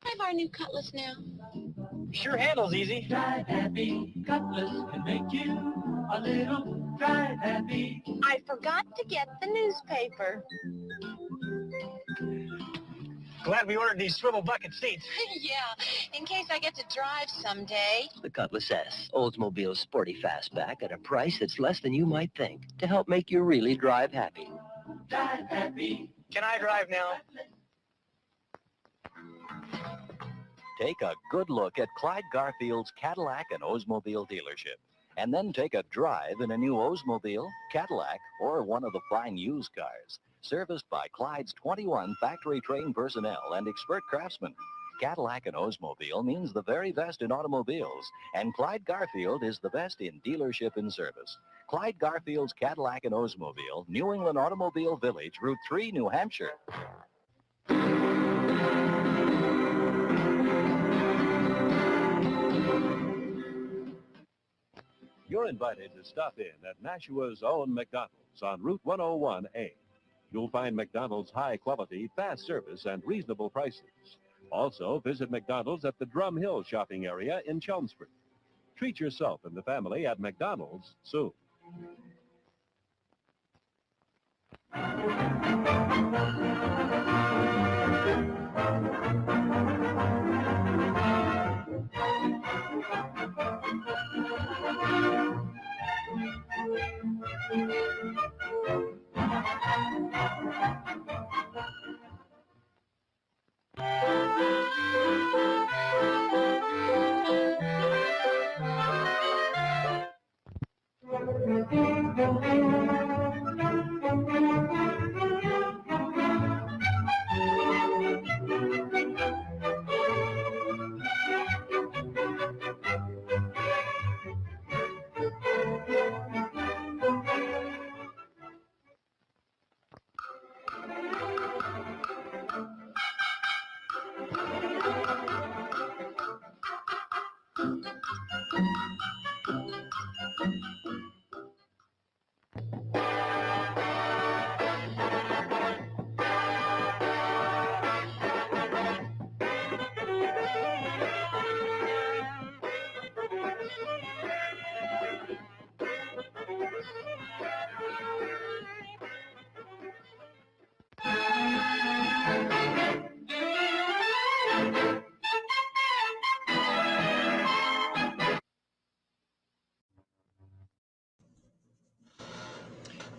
Have our new cutlass now. Sure handles easy. Drive happy, Cutlass can make you a little drive happy. I forgot to get the newspaper. Glad we ordered these swivel bucket seats. Yeah, in case I get to drive someday. The Cutlass S, Oldsmobile's sporty fastback at a price that's less than you might think to help make you really drive happy. Drive happy. Can I drive now? Take a good look at Clyde Garfield's Cadillac and Oldsmobile dealership, and then take a drive in a new Oldsmobile, Cadillac, or one of the fine used cars, serviced by Clyde's 21 factory-trained personnel and expert craftsmen. Cadillac and Oldsmobile means the very best in automobiles, and Clyde Garfield is the best in dealership and service. Clyde Garfield's Cadillac and Oldsmobile, New England Automobile Village, Route 3, New Hampshire. You're invited to stop in at Nashua's own McDonald's on Route 101A. You'll find McDonald's high-quality, fast service, and reasonable prices. Also, visit McDonald's at the Drum Hill shopping area in Chelmsford. Treat yourself and the family at McDonald's soon.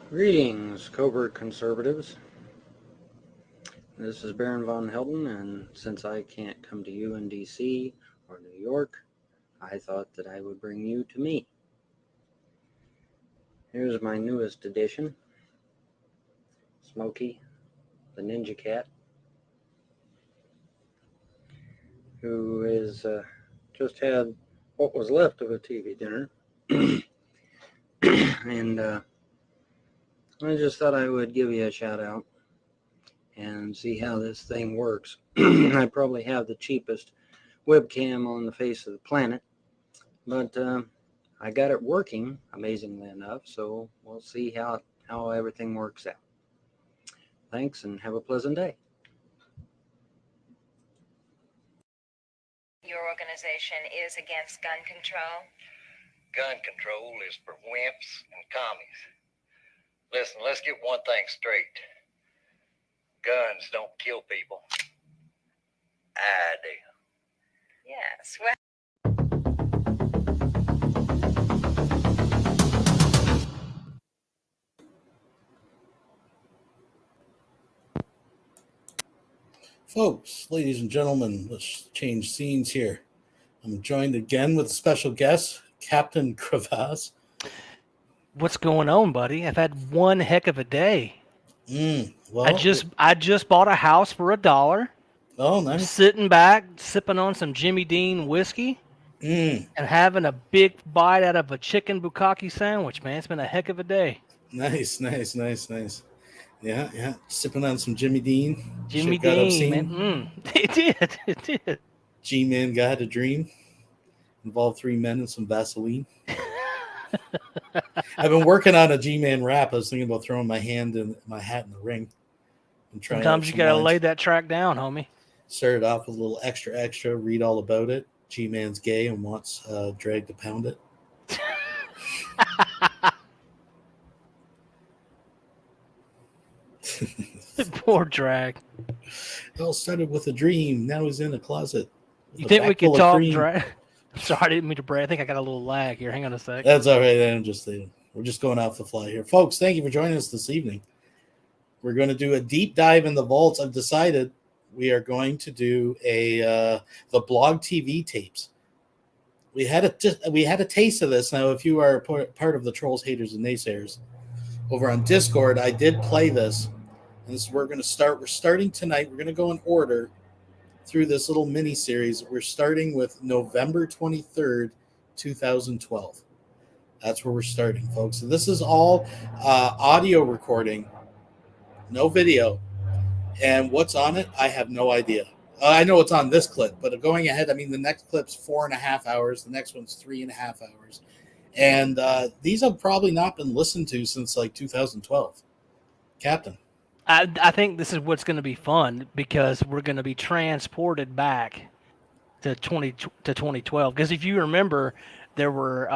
Greetings, covert conservatives. This is Baron von Helton, and since I can't come to you in DC or New York, I thought that I would bring you to me. Here's my newest edition, Smokey, the Ninja Cat, who is just had what was left of a TV dinner, and I just thought I would give you a shout out and see how this thing works. I probably have the cheapest webcam on the face of the planet, but I got it working, amazingly enough, so we'll see how everything works out. Thanks, and have a pleasant day. Your organization is against gun control? Gun control is for wimps and commies. Listen, let's get one thing straight. Guns don't kill people. I do. Yes, well... Folks, ladies and gentlemen, let's change scenes here. I'm joined again with a special guest, Captain Crevasse. What's going on, buddy? I've had one heck of a day. Well, I just bought a house for $1. Oh, nice. Sitting back, sipping on some Jimmy Dean whiskey, and having a big bite out of a chicken bukkake sandwich, man. It's been a heck of a day. Nice. Yeah. Sipping on some Jimmy Dean. Jimmy Dean, man. It did. G-Man got a dream. Involved 3 men and some Vaseline. I've been working on a G-Man rap. I was thinking about throwing my hat in the ring. And trying Sometimes you gotta lay that track down, homie. Started off with a little extra, read all about it. G-Man's gay and wants Drag to pound it. Poor Drag. It all started with a dream. Now he's in a closet. You think we could talk, Drag? I'm sorry, I didn't mean to brag. I think I got a little lag here. Hang on a sec. That's all right. We're just going off the fly here. Folks, thank you for joining us this evening. We're going to do a deep dive in the vaults. I've decided we are going to do the BLOGTV tapes. We had a taste of this. Now, if you are part of the Trolls, Haters, and Naysayers over on Discord, I did play this. And this is where we're going to start. We're starting tonight. We're going to go in order through this little mini series. We're starting with November 23rd, 2012. That's where we're starting, folks. So this is all audio recording, no video. And what's on it, I have no idea. I know it's on this clip, but going ahead, I mean, the next clip's 4.5 hours. The next one's 3.5 hours. And these have probably not been listened to since like 2012. Captain. I think this is what's going to be fun because we're going to be transported back to 2012. Because if you remember, there were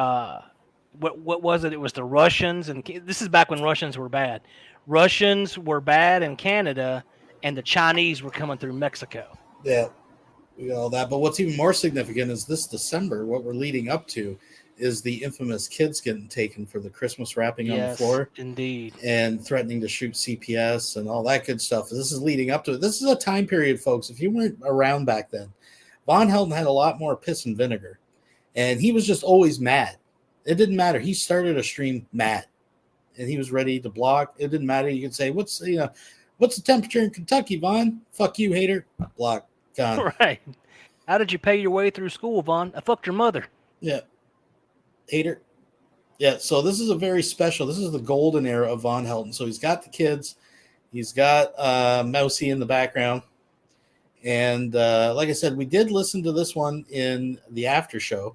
what was it? It was the Russians, and this is back when Russians were bad. Russians were bad in Canada, and the Chinese were coming through Mexico. Yeah, we got all that. But what's even more significant is this December. What we're leading up to is the infamous kids getting taken for the Christmas wrapping on the floor. Indeed. And threatening to shoot CPS and all that good stuff. This is leading up to it. This is a time period, folks. If you weren't around back then, VONHELTON had a lot more piss and vinegar. And he was just always mad. It didn't matter. He started a stream mad. And he was ready to block. It didn't matter. You could say, what's the temperature in Kentucky, Vaughn? Fuck you, hater. Block. Gone. Right. How did you pay your way through school, Vaughn? I fucked your mother. Yeah. Hater. Yeah, so this is a very special. This is the golden era of VONHELTON. So he's got the kids. He's got Mousy in the background. And like I said, we did listen to this one in the after show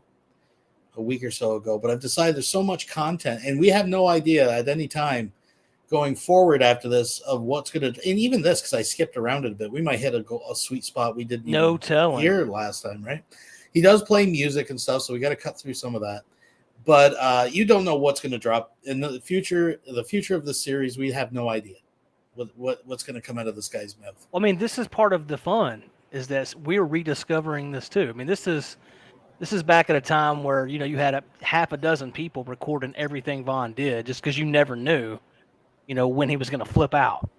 a week or so ago. But I've decided there's so much content. And we have no idea at any time going forward after this of what's going to. And even this, because I skipped around it a bit, we might hit a sweet spot we didn't hear last time, right? He does play music and stuff, so we got to cut through some of that. But you don't know what's going to drop in the future. The future of the series, we have no idea what's going to come out of this guy's mouth. I mean, this is part of the fun. Is that we're rediscovering this too. I mean, this is back at a time where you had half a dozen people recording everything Vaughn did, just because you never knew, when he was going to flip out.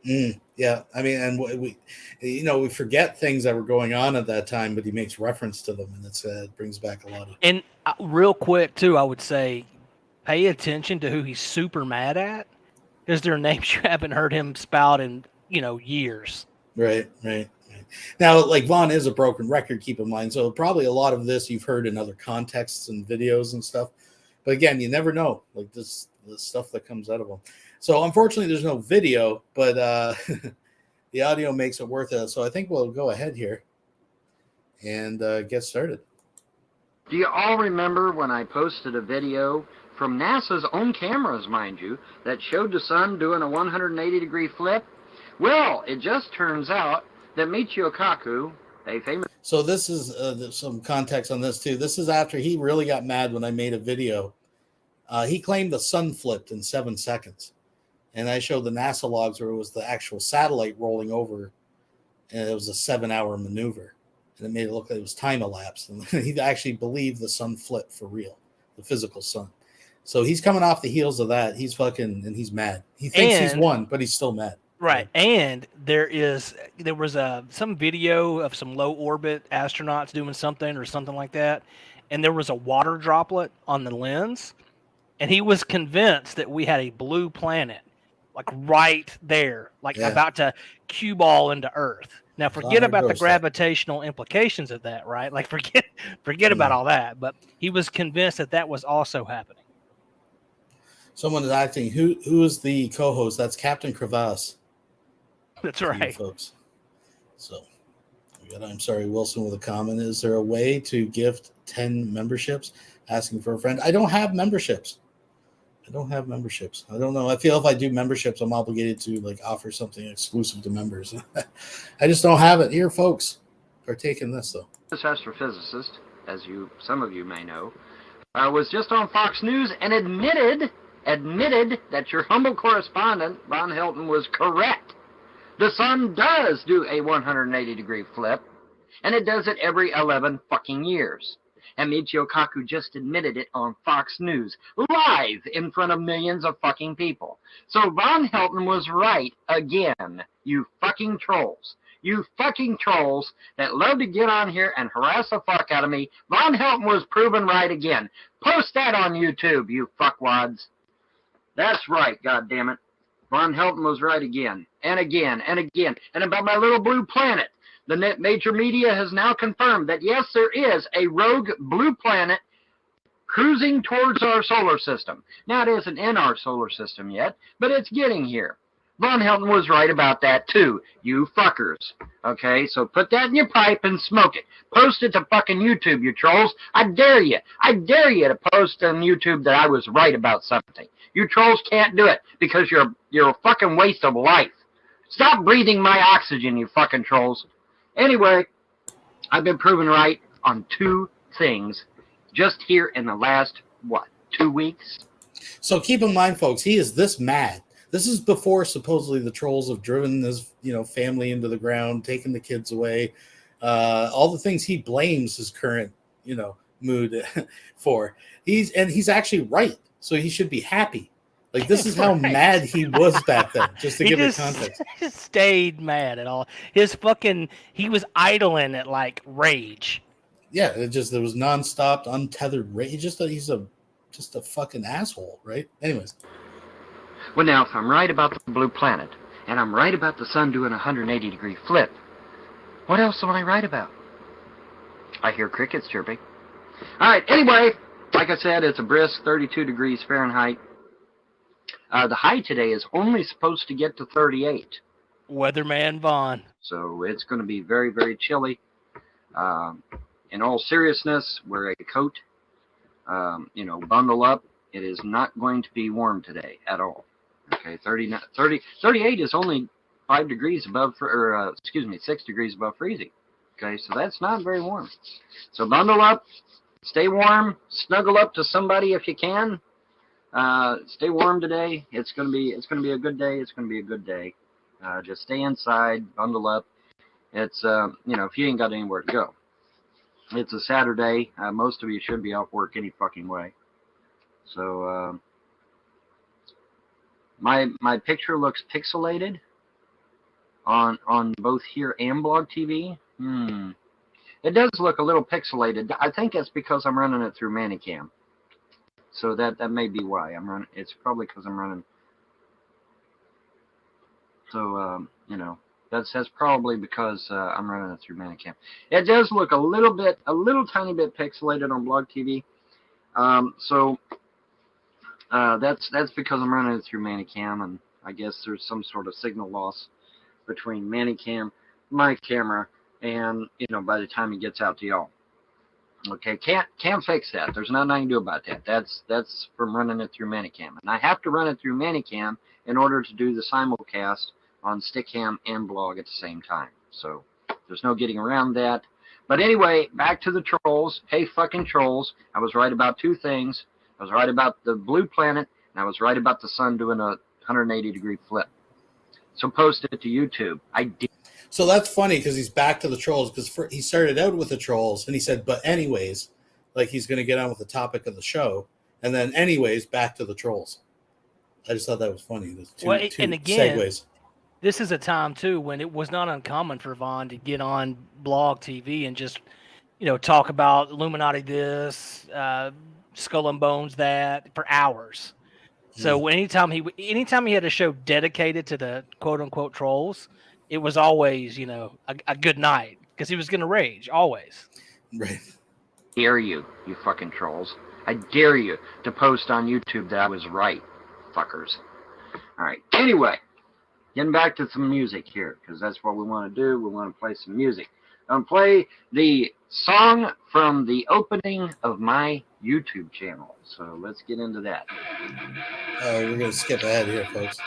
Yeah, I mean, and we forget things that were going on at that time, but he makes reference to them, and it brings back a lot of. And real quick too, I would say, pay attention to who he's super mad at, because there are names you haven't heard him spout in years. Right. Now, like Vaughn is a broken record, keep in mind, so probably a lot of this you've heard in other contexts and videos and stuff. But again, you never know, like the stuff that comes out of him. So unfortunately, there's no video, but the audio makes it worth it. So I think we'll go ahead here and get started. Do you all remember when I posted a video from NASA's own cameras, mind you, that showed the sun doing a 180-degree flip? Well, it just turns out that Michio Kaku, a famous... So this is some context on this, too. This is after he really got mad when I made a video. He claimed the sun flipped in 7 seconds. And I showed the NASA logs where it was the actual satellite rolling over, and it was a 7-hour maneuver. And it made it look like it was time elapsed. And he actually believed the sun flipped for real, the physical sun. So he's coming off the heels of that. He's fucking, and he's mad. He thinks he's won, but he's still mad. Right, and there was some video of some low orbit astronauts doing something or something like that, and there was a water droplet on the lens, and he was convinced that we had a blue planet, like right there, like about to cue ball into Earth. Now forget about the gravitational implications of that, right? Like forget about all that. But he was convinced that that was also happening. Someone is acting. Who is the co-host? That's Captain Crevasse. That's right, folks. So, I'm sorry, Wilson, with a comment. Is there a way to gift 10 memberships? Asking for a friend. I don't have memberships. I don't know. I feel if I do memberships, I'm obligated to like offer something exclusive to members. I just don't have it here, folks. Partake in this though. This astrophysicist, as some of you may know, was just on Fox News and admitted that your humble correspondent, VONHELTON, was correct. The sun does do a 180-degree flip, and it does it every 11 fucking years. And Michio Kaku just admitted it on Fox News, live in front of millions of fucking people. So VONHELTON was right again, you fucking trolls. You fucking trolls that love to get on here and harass the fuck out of me. VONHELTON was proven right again. Post that on YouTube, you fuckwads. That's right, goddammit. VONHELTON was right again, and again, and again. And about my little blue planet, the major media has now confirmed that, yes, there is a rogue blue planet cruising towards our solar system. Now, it isn't in our solar system yet, but it's getting here. VONHELTON was right about that, too, you fuckers. Okay, so put that in your pipe and smoke it. Post it to fucking YouTube, you trolls. I dare you. I dare you to post on YouTube that I was right about something. You trolls can't do it because you're a fucking waste of life. Stop breathing my oxygen, you fucking trolls. Anyway, I've been proven right on 2 things just here in the last, 2 weeks? So keep in mind, folks, he is this mad. This is before supposedly the trolls have driven his, family into the ground, taken the kids away, all the things he blames his current, mood for. He's actually right. So he should be happy. Like, this is how mad he was back then, just to give it context. He just stayed mad at all. He was idling at like rage. Yeah, there was nonstop, untethered rage. He's a fucking asshole, right? Anyways. Well, now, if I'm right about the blue planet, and I'm right about the sun doing a 180-degree flip, what else am I right about? I hear crickets chirping. All right, anyway, like I said, it's a brisk 32 degrees Fahrenheit. The high today is only supposed to get to 38. Weatherman Vaughn. So it's going to be very, very chilly. In all seriousness, wear a coat. Bundle up. It is not going to be warm today at all. Okay, 38 is only 6 degrees above freezing. Okay, so that's not very warm. So bundle up, stay warm, snuggle up to somebody if you can. Stay warm today. It's gonna be a good day. It's gonna be a good day. Just stay inside, bundle up. It's if you ain't got anywhere to go. It's a Saturday. Most of you should be off work any fucking way. So my picture looks pixelated on both here and BlogTV. It does look a little pixelated. I think that's because I'm running it through Manicam. So that may be why I'm running. It's probably because I'm running. So that's probably because I'm running it through Manicam. It does look a little tiny bit pixelated on BlogTV. That's because I'm running it through Manicam, and I guess there's some sort of signal loss between Manicam, my camera, and by the time it gets out to y'all. Okay, can't fix that. There's nothing I can do about that. That's from running it through Manicam, and I have to run it through Manicam in order to do the simulcast on Stickam and Blog at the same time. So there's no getting around that. But anyway, back to the trolls. Hey, fucking trolls! I was right about 2 things. I was right about the blue planet, and I was right about the sun doing a 180-degree flip. So post it to YouTube. I did. So that's funny because he's back to the trolls, because he started out with the trolls and he said, but anyways, like he's going to get on with the topic of the show. And then anyways, back to the trolls. I just thought that was funny. There's two and again, segues. this is a time too when it was not uncommon for Vaughn to get on Blog TV and just, talk about Illuminati this, Skull and Bones that for hours. So anytime he had a show dedicated to the quote unquote trolls, it was always, a good night because he was going to rage always. Right. Dare you fucking trolls. I dare you to post on YouTube that I was right, fuckers. All right. Anyway, getting back to some music here, because that's what we want to do. We want to play some music. I'm going to play the song from the opening of my YouTube channel. So let's get into that. We're going to skip ahead here, folks.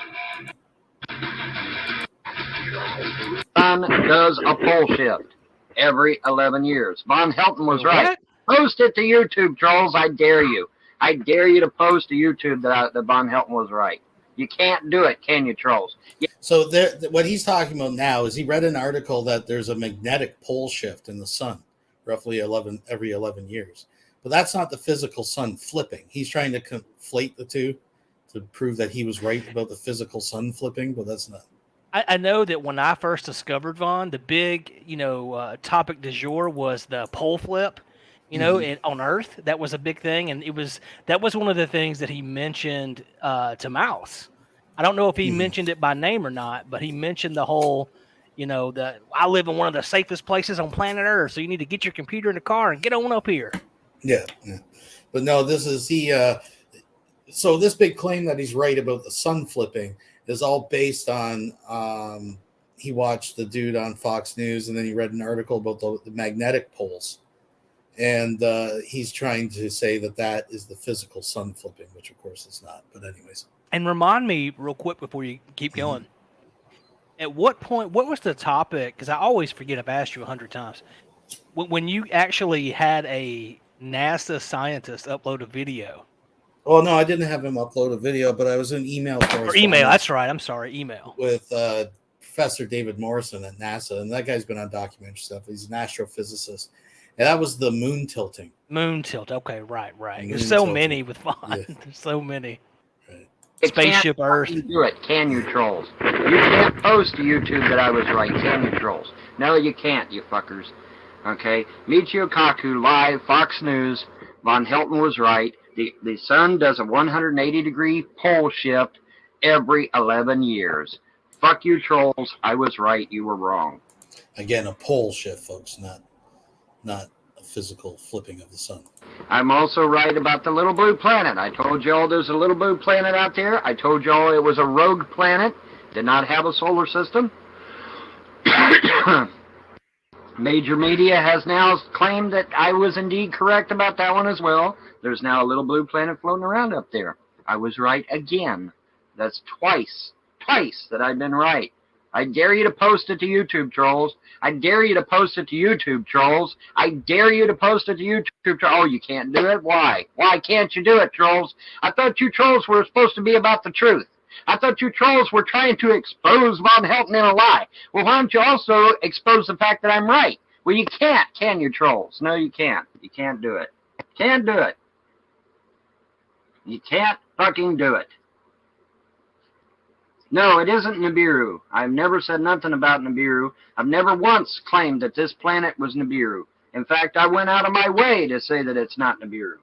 Sun does a pole shift every 11 years. VonHelton was right. Post it to YouTube, trolls. I dare you. I dare you to post to YouTube that VonHelton was right. You can't do it, can you, trolls? So what he's talking about now is he read an article that there's a magnetic pole shift in the sun, roughly every 11 years. But that's not the physical sun flipping. He's trying to conflate the two to prove that he was right about the physical sun flipping, but that's not. I know that when I first discovered Vaughn, the big, topic du jour was the pole flip. On Earth, that was a big thing, and that was one of the things that he mentioned to Mouse. I don't know if he mentioned it by name or not, but he mentioned the whole, I live in one of the safest places on planet Earth, so you need to get your computer in the car and get on up here. Yeah. But no, this is so this big claim that he's right about the sun flipping is all based on he watched the dude on Fox News, and then he read an article about the magnetic poles. And he's trying to say that is the physical sun flipping, which of course is not. But anyways. And remind me real quick before you keep going. At what point, what was the topic? Because I always forget, I've asked you 100 times. When you actually had a NASA scientist upload a video. Oh, no, I didn't have him upload a video, but I was in email. Or email, that's right. I'm sorry, email. With Professor David Morrison at NASA. And that guy's been on documentary stuff. He's an astrophysicist. And that was the moon tilting. Moon tilt. Okay, right. There's so many with Vaughn. Yeah. There's so many. Right. Spaceship Earth. Do it, can you, trolls? You can't post to YouTube that I was right, can you, trolls? No, you can't, you fuckers. Okay? Michio Kaku, live, Fox News. VonHelton was right. The sun does a 180-degree pole shift every 11 years. Fuck you, trolls. I was right. You were wrong. Again, a pole shift, folks, not a physical flipping of the sun. I'm also right about the little blue planet. I told y'all there's a little blue planet out there. I told y'all it was a rogue planet, did not have a solar system. Major media has now claimed that I was indeed correct about that one as well. There's now a little blue planet floating around up there. I was right again. That's twice that I've been right. I dare you to post it to YouTube, trolls. I dare you to post it to YouTube, trolls. I dare you to post it to YouTube. Oh, you can't do it? Why? Why can't you do it, trolls? I thought you trolls were supposed to be about the truth. I thought you trolls were trying to expose VonHelton in a lie. Well, why don't you also expose the fact that I'm right? Well, you can't, can you, trolls? No, you can't. You can't do it. Can't do it. You can't fucking do it. No, it isn't Nibiru. I've never said nothing about Nibiru. I've never once claimed that this planet was Nibiru. In fact, I went out of my way to say that it's not Nibiru.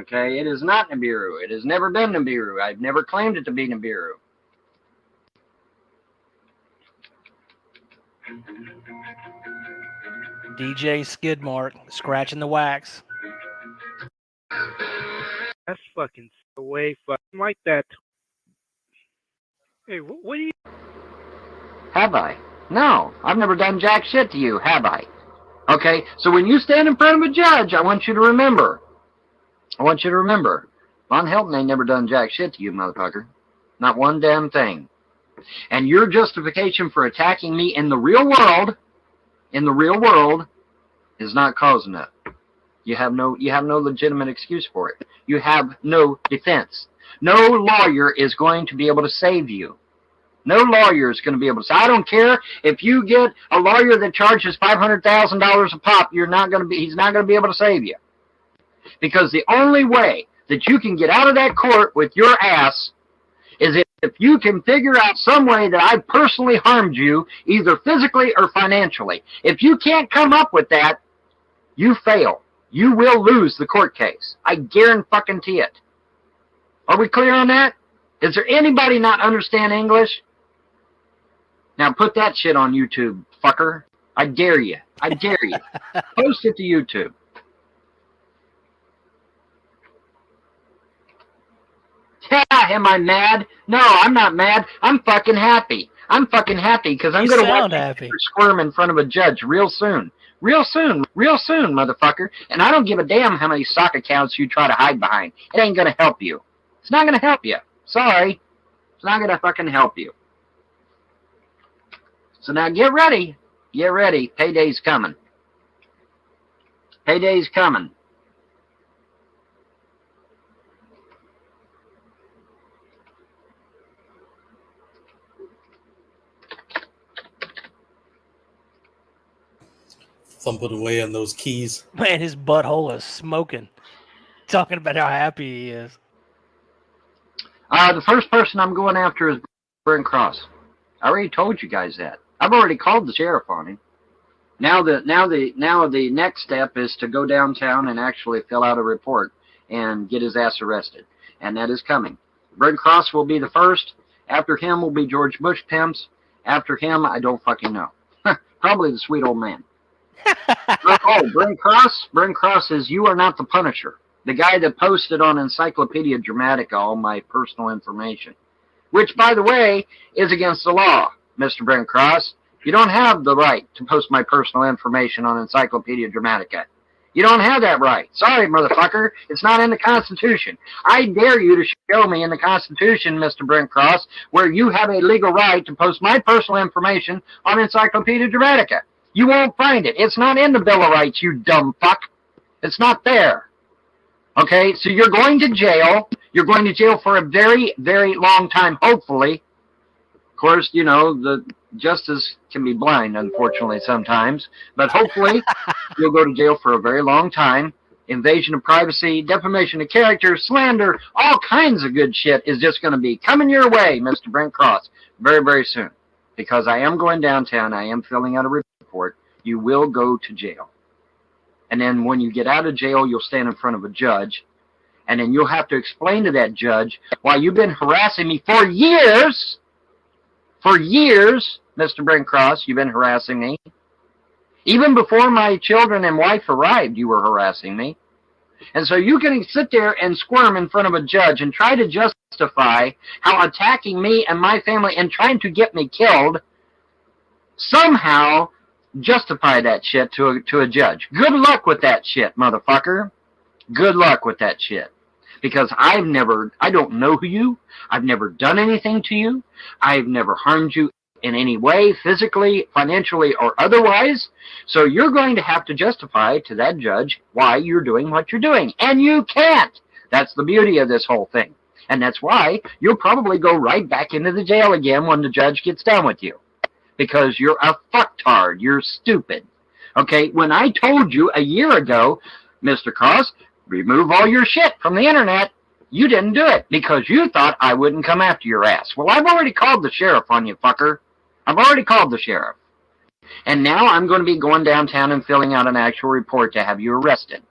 Okay, it is not Nibiru. It has never been Nibiru. I've never claimed it to be Nibiru. DJ Skidmark, scratching the wax. That's fucking way fucking like that. Hey, what do you... Have I? No, I've never done jack shit to you, have I? Okay, so when you stand in front of a judge, I want you to remember. VonHelton ain't never done jack shit to you, motherfucker. Not one damn thing. And your justification for attacking me in the real world, is not cause enough. You have no legitimate excuse for it. You have no defense. No lawyer is going to be able to save you. No lawyer is going to be able to say, I don't care if you get a lawyer that charges $500,000 a pop, he's not going to be able to save you. Because the only way that you can get out of that court with your ass is if you can figure out some way that I personally harmed you, either physically or financially. If you can't come up with that, you fail. You will lose the court case. I guarantee it. Are we clear on that? Is there anybody not understand English? Now put that shit on YouTube, fucker. I dare you. I dare you. Post it to YouTube. Yeah, am I mad? No, I'm not mad. I'm fucking happy. I'm fucking happy because I'm going to watch you squirm in front of a judge real soon. Real soon, motherfucker. And I don't give a damn how many sock accounts you try to hide behind. It ain't going to help you. It's not going to help you. Sorry. It's not going to fucking help you. So now get ready. Get ready. Payday's coming. Payday's coming. Thumping away on those keys. Man, his butthole is smoking. Talking about how happy he is. The first person I'm going after is Brent Cross. I already told you guys that. I've already called the sheriff on him. Now the next step is to go downtown and actually fill out a report and get his ass arrested. And that is coming. Brent Cross will be the first. After him will be George Bush Pimps. After him, I don't fucking know. Probably the sweet old man. Oh, Brent Cross? Brent Cross is You Are Not the Punisher. The guy that posted on Encyclopedia Dramatica all my personal information. Which, by the way, is against the law, Mr. Brent Cross. You don't have the right to post my personal information on Encyclopedia Dramatica. You don't have that right. Sorry, motherfucker. It's not in the Constitution. I dare you to show me in the Constitution, Mr. Brent Cross, where you have a legal right to post my personal information on Encyclopedia Dramatica. You won't find it. It's not in the Bill of Rights, you dumb fuck. It's not there. Okay, so you're going to jail. You're going to jail for a very, very long time, hopefully. Of course, you know, the justice can be blind, unfortunately, sometimes. But hopefully, you'll go to jail for a very long time. Invasion of privacy, defamation of character, slander, all kinds of good shit is just going to be coming your way, Mr. Brent Cross, very, very soon. Because I am going downtown. I am filling out a report. You will go to jail. And then when you get out of jail, you'll stand in front of a judge. And then you'll have to explain to that judge why you've been harassing me for years. For years, Mr. Brent Cross, you've been harassing me. Even before my children and wife arrived, you were harassing me. And so you can sit there and squirm in front of a judge and try to justify how attacking me and my family and trying to get me killed somehow justify that shit to a judge. Good luck with that shit, motherfucker. Good luck with that shit. Because I don't know you. I've never done anything to you. I've never harmed you in any way, physically, financially, or otherwise. So you're going to have to justify to that judge why you're doing what you're doing. And you can't. That's the beauty of this whole thing. And that's why you'll probably go right back into the jail again when the judge gets done with you. Because you're a fucktard. You're stupid. Okay, when I told you a year ago, Mr. Cross, remove all your shit from the internet, you didn't do it because you thought I wouldn't come after your ass. Well, I've already called the sheriff on you, fucker. I've already called the sheriff. And now I'm going to be going downtown and filling out an actual report to have you arrested.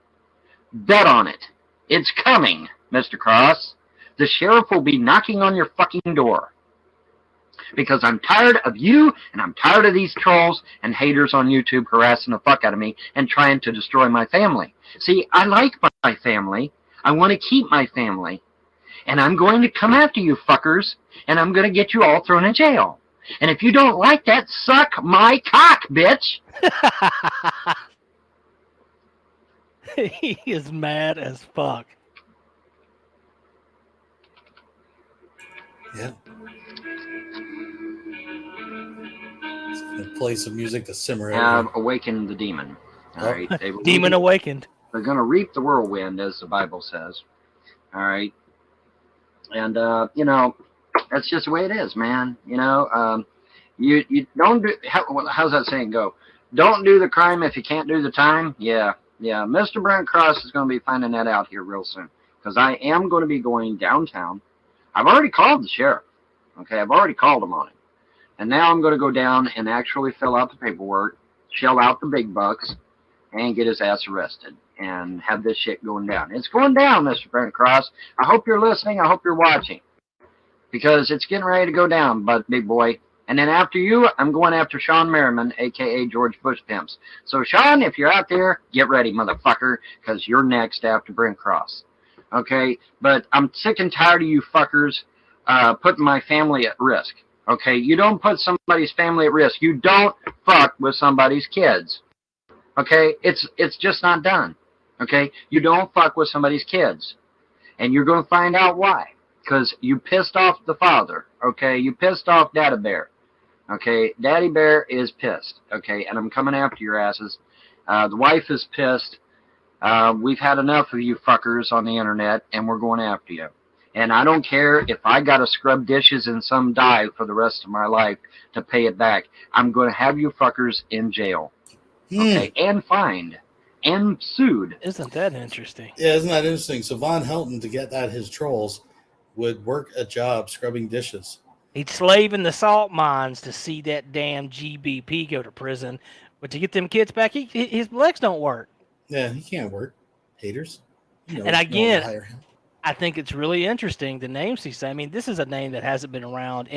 Bet on it. It's coming, Mr. Cross. The sheriff will be knocking on your fucking door. Because I'm tired of you, and I'm tired of these trolls and haters on YouTube harassing the fuck out of me and trying to destroy my family. See, I like my family. I want to keep my family. And I'm going to come after you fuckers, and I'm going to get you all thrown in jail. And if you don't like that, suck my cock, bitch! He is mad as fuck. Yeah. Play some music to simmer have awakened the demon. All right, demon awakened. They're going to reap the whirlwind, as the Bible says. All right, and you know, that's just the way it is, man. You know, you don't do. How's that saying go? Don't do the crime if you can't do the time. Yeah. Mr. Brent Cross is going to be finding that out here real soon, because I am going to be going downtown. I've already called the sheriff. Okay, I've already called him on it. And now I'm going to go down and actually fill out the paperwork, shell out the big bucks, and get his ass arrested and have this shit going down. It's going down, Mr. Brent Cross. I hope you're listening. I hope you're watching. Because it's getting ready to go down, big boy. And then after you, I'm going after Sean Merriman, a.k.a. George Bush Pimps. So, Sean, if you're out there, get ready, motherfucker, because you're next after Brent Cross. Okay? But I'm sick and tired of you fuckers putting my family at risk. Okay? You don't put somebody's family at risk. You don't fuck with somebody's kids. Okay? It's just not done. Okay? You don't fuck with somebody's kids. And you're going to find out why. Because you pissed off the father. Okay? You pissed off Daddy Bear. Okay? Daddy Bear is pissed. Okay? And I'm coming after your asses. The wife is pissed. We've had enough of you fuckers on the internet, and we're going after you. And I don't care if I got to scrub dishes in some dive for the rest of my life to pay it back. I'm going to have you fuckers in jail. Okay? And fined. And sued. Isn't that interesting? Yeah, isn't that interesting? So Von Helton, to get at his trolls, would work a job scrubbing dishes. He'd slave in the salt mines to see that damn GBP go to prison. But to get them kids back, his legs don't work. Yeah, he can't work. Haters. And again, I think it's really interesting, the names he said. I mean, this is a name that hasn't been around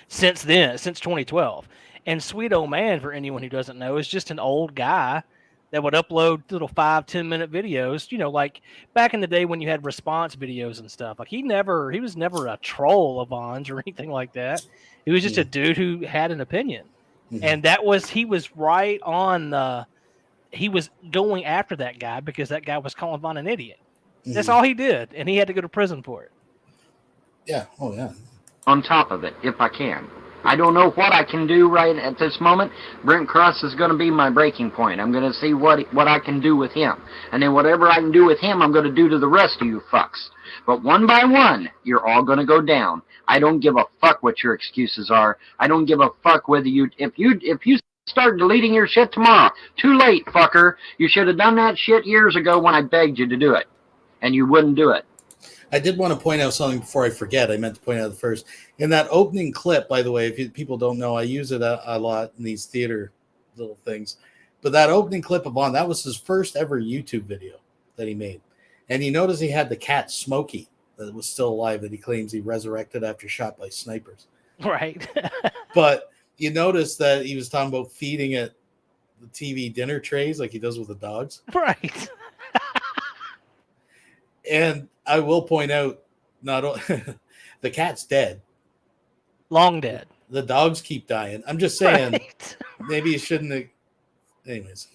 since 2012. And Sweet Old Man, for anyone who doesn't know, is just an old guy that would upload little 5-10 minute videos, like back in the day when you had response videos and stuff. Like he was never a troll of Von's or anything like that. He was just a dude who had an opinion. And he was right on he was going after that guy because that guy was calling Von an idiot. That's all he did. And he had to go to prison for it. Yeah. Oh yeah. On top of it, if I can. I don't know what I can do right at this moment. Brent Cross is going to be my breaking point. I'm going to see what I can do with him. And then whatever I can do with him, I'm going to do to the rest of you fucks. But one by one, you're all going to go down. I don't give a fuck what your excuses are. I don't give a fuck whether if you start deleting your shit tomorrow. Too late, fucker. You should have done that shit years ago when I begged you to do it. And you wouldn't do it. I did want to point out something before I forget. I meant to point out the first. In that opening clip, by the way, if people don't know, I use it a lot in these theater little things. But that opening clip of Von, that was his first ever YouTube video that he made. And you notice he had the cat Smokey that was still alive that he claims he resurrected after shot by snipers. Right. But you notice that he was talking about feeding it the TV dinner trays like he does with the dogs. Right. And I will point out, the cat's dead. Long dead. The dogs keep dying. I'm just saying, right. Maybe you shouldn't have. Anyways.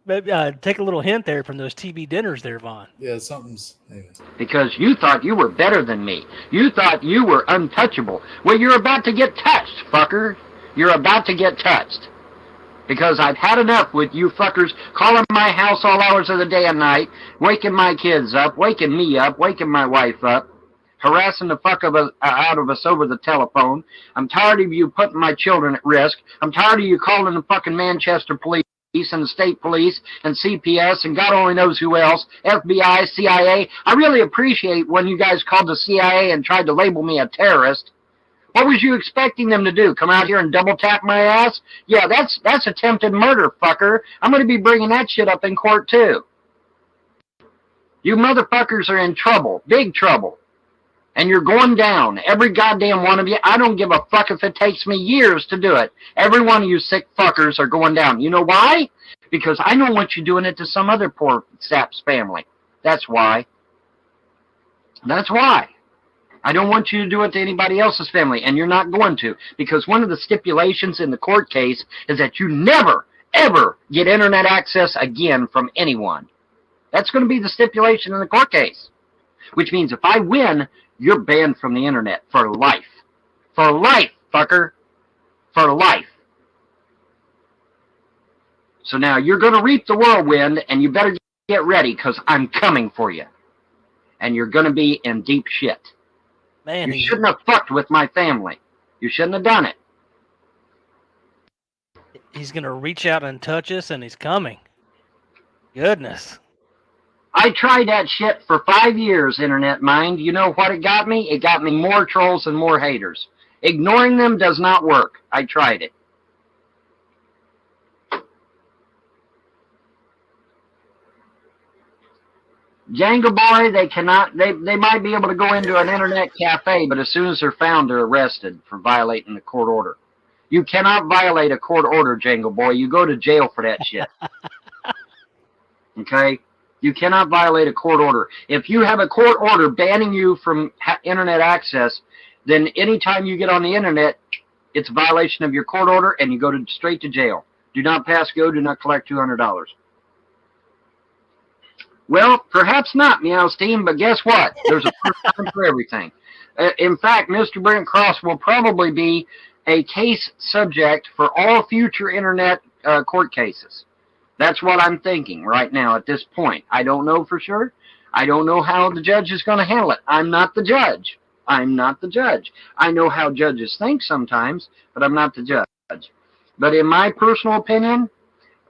Maybe, take a little hint there from those TV dinners there, Von. Yeah, something's... Anyways. Because you thought you were better than me. You thought you were untouchable. Well, you're about to get touched, fucker. You're about to get touched. Because I've had enough with you fuckers calling my house all hours of the day and night, waking my kids up, waking me up, waking my wife up, harassing the fuck out of us over the telephone. I'm tired of you putting my children at risk. I'm tired of you calling the fucking Manchester police and the state police and CPS and God only knows who else, FBI, CIA. I really appreciate when you guys called the CIA and tried to label me a terrorist. What was you expecting them to do? Come out here and double tap my ass? Yeah, that's attempted murder, fucker. I'm going to be bringing that shit up in court, too. You motherfuckers are in trouble, big trouble. And you're going down, every goddamn one of you. I don't give a fuck if it takes me years to do it. Every one of you sick fuckers are going down. You know why? Because I don't want you doing it to some other poor sap's family. That's why. That's why. I don't want you to do it to anybody else's family, and you're not going to, because one of the stipulations in the court case is that you never, ever get internet access again from anyone. That's going to be the stipulation in the court case, which means if I win, you're banned from the internet for life. For life, fucker. For life. So now you're going to reap the whirlwind, and you better get ready, because I'm coming for you. And you're going to be in deep shit. Man, you shouldn't have fucked with my family. You shouldn't have done it. He's going to reach out and touch us, and he's coming. Goodness. I tried that shit for 5 years, Internet Mind. You know what it got me? It got me more trolls and more haters. Ignoring them does not work. I tried it. Django Boy, they cannot, they might be able to go into an internet cafe, but as soon as they're found, they're arrested for violating the court order. You cannot violate a court order, Django Boy. You go to jail for that shit. Okay? You cannot violate a court order. If you have a court order banning you from internet access, then anytime you get on the internet, it's a violation of your court order, and you go straight to jail. Do not pass go, do not collect $200. Well, perhaps not, Meowstein, but guess what? There's a first time for everything. In fact, Mr. Brent Cross will probably be a case subject for all future internet court cases. That's what I'm thinking right now at this point. I don't know for sure. I don't know how the judge is going to handle it. I'm not the judge. I'm not the judge. I know how judges think sometimes, but I'm not the judge. But in my personal opinion,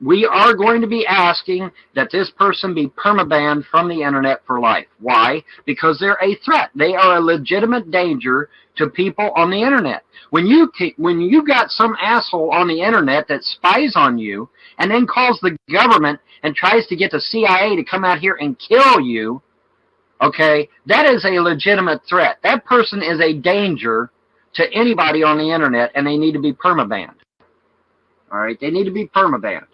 we are going to be asking that this person be permabanned from the internet for life. Why? Because they're a threat. They are a legitimate danger to people on the internet. When you got some asshole on the internet that spies on you and then calls the government and tries to get the CIA to come out here and kill you, okay, that is a legitimate threat. That person is a danger to anybody on the internet, and they need to be permabanned. All right, they need to be permabanned.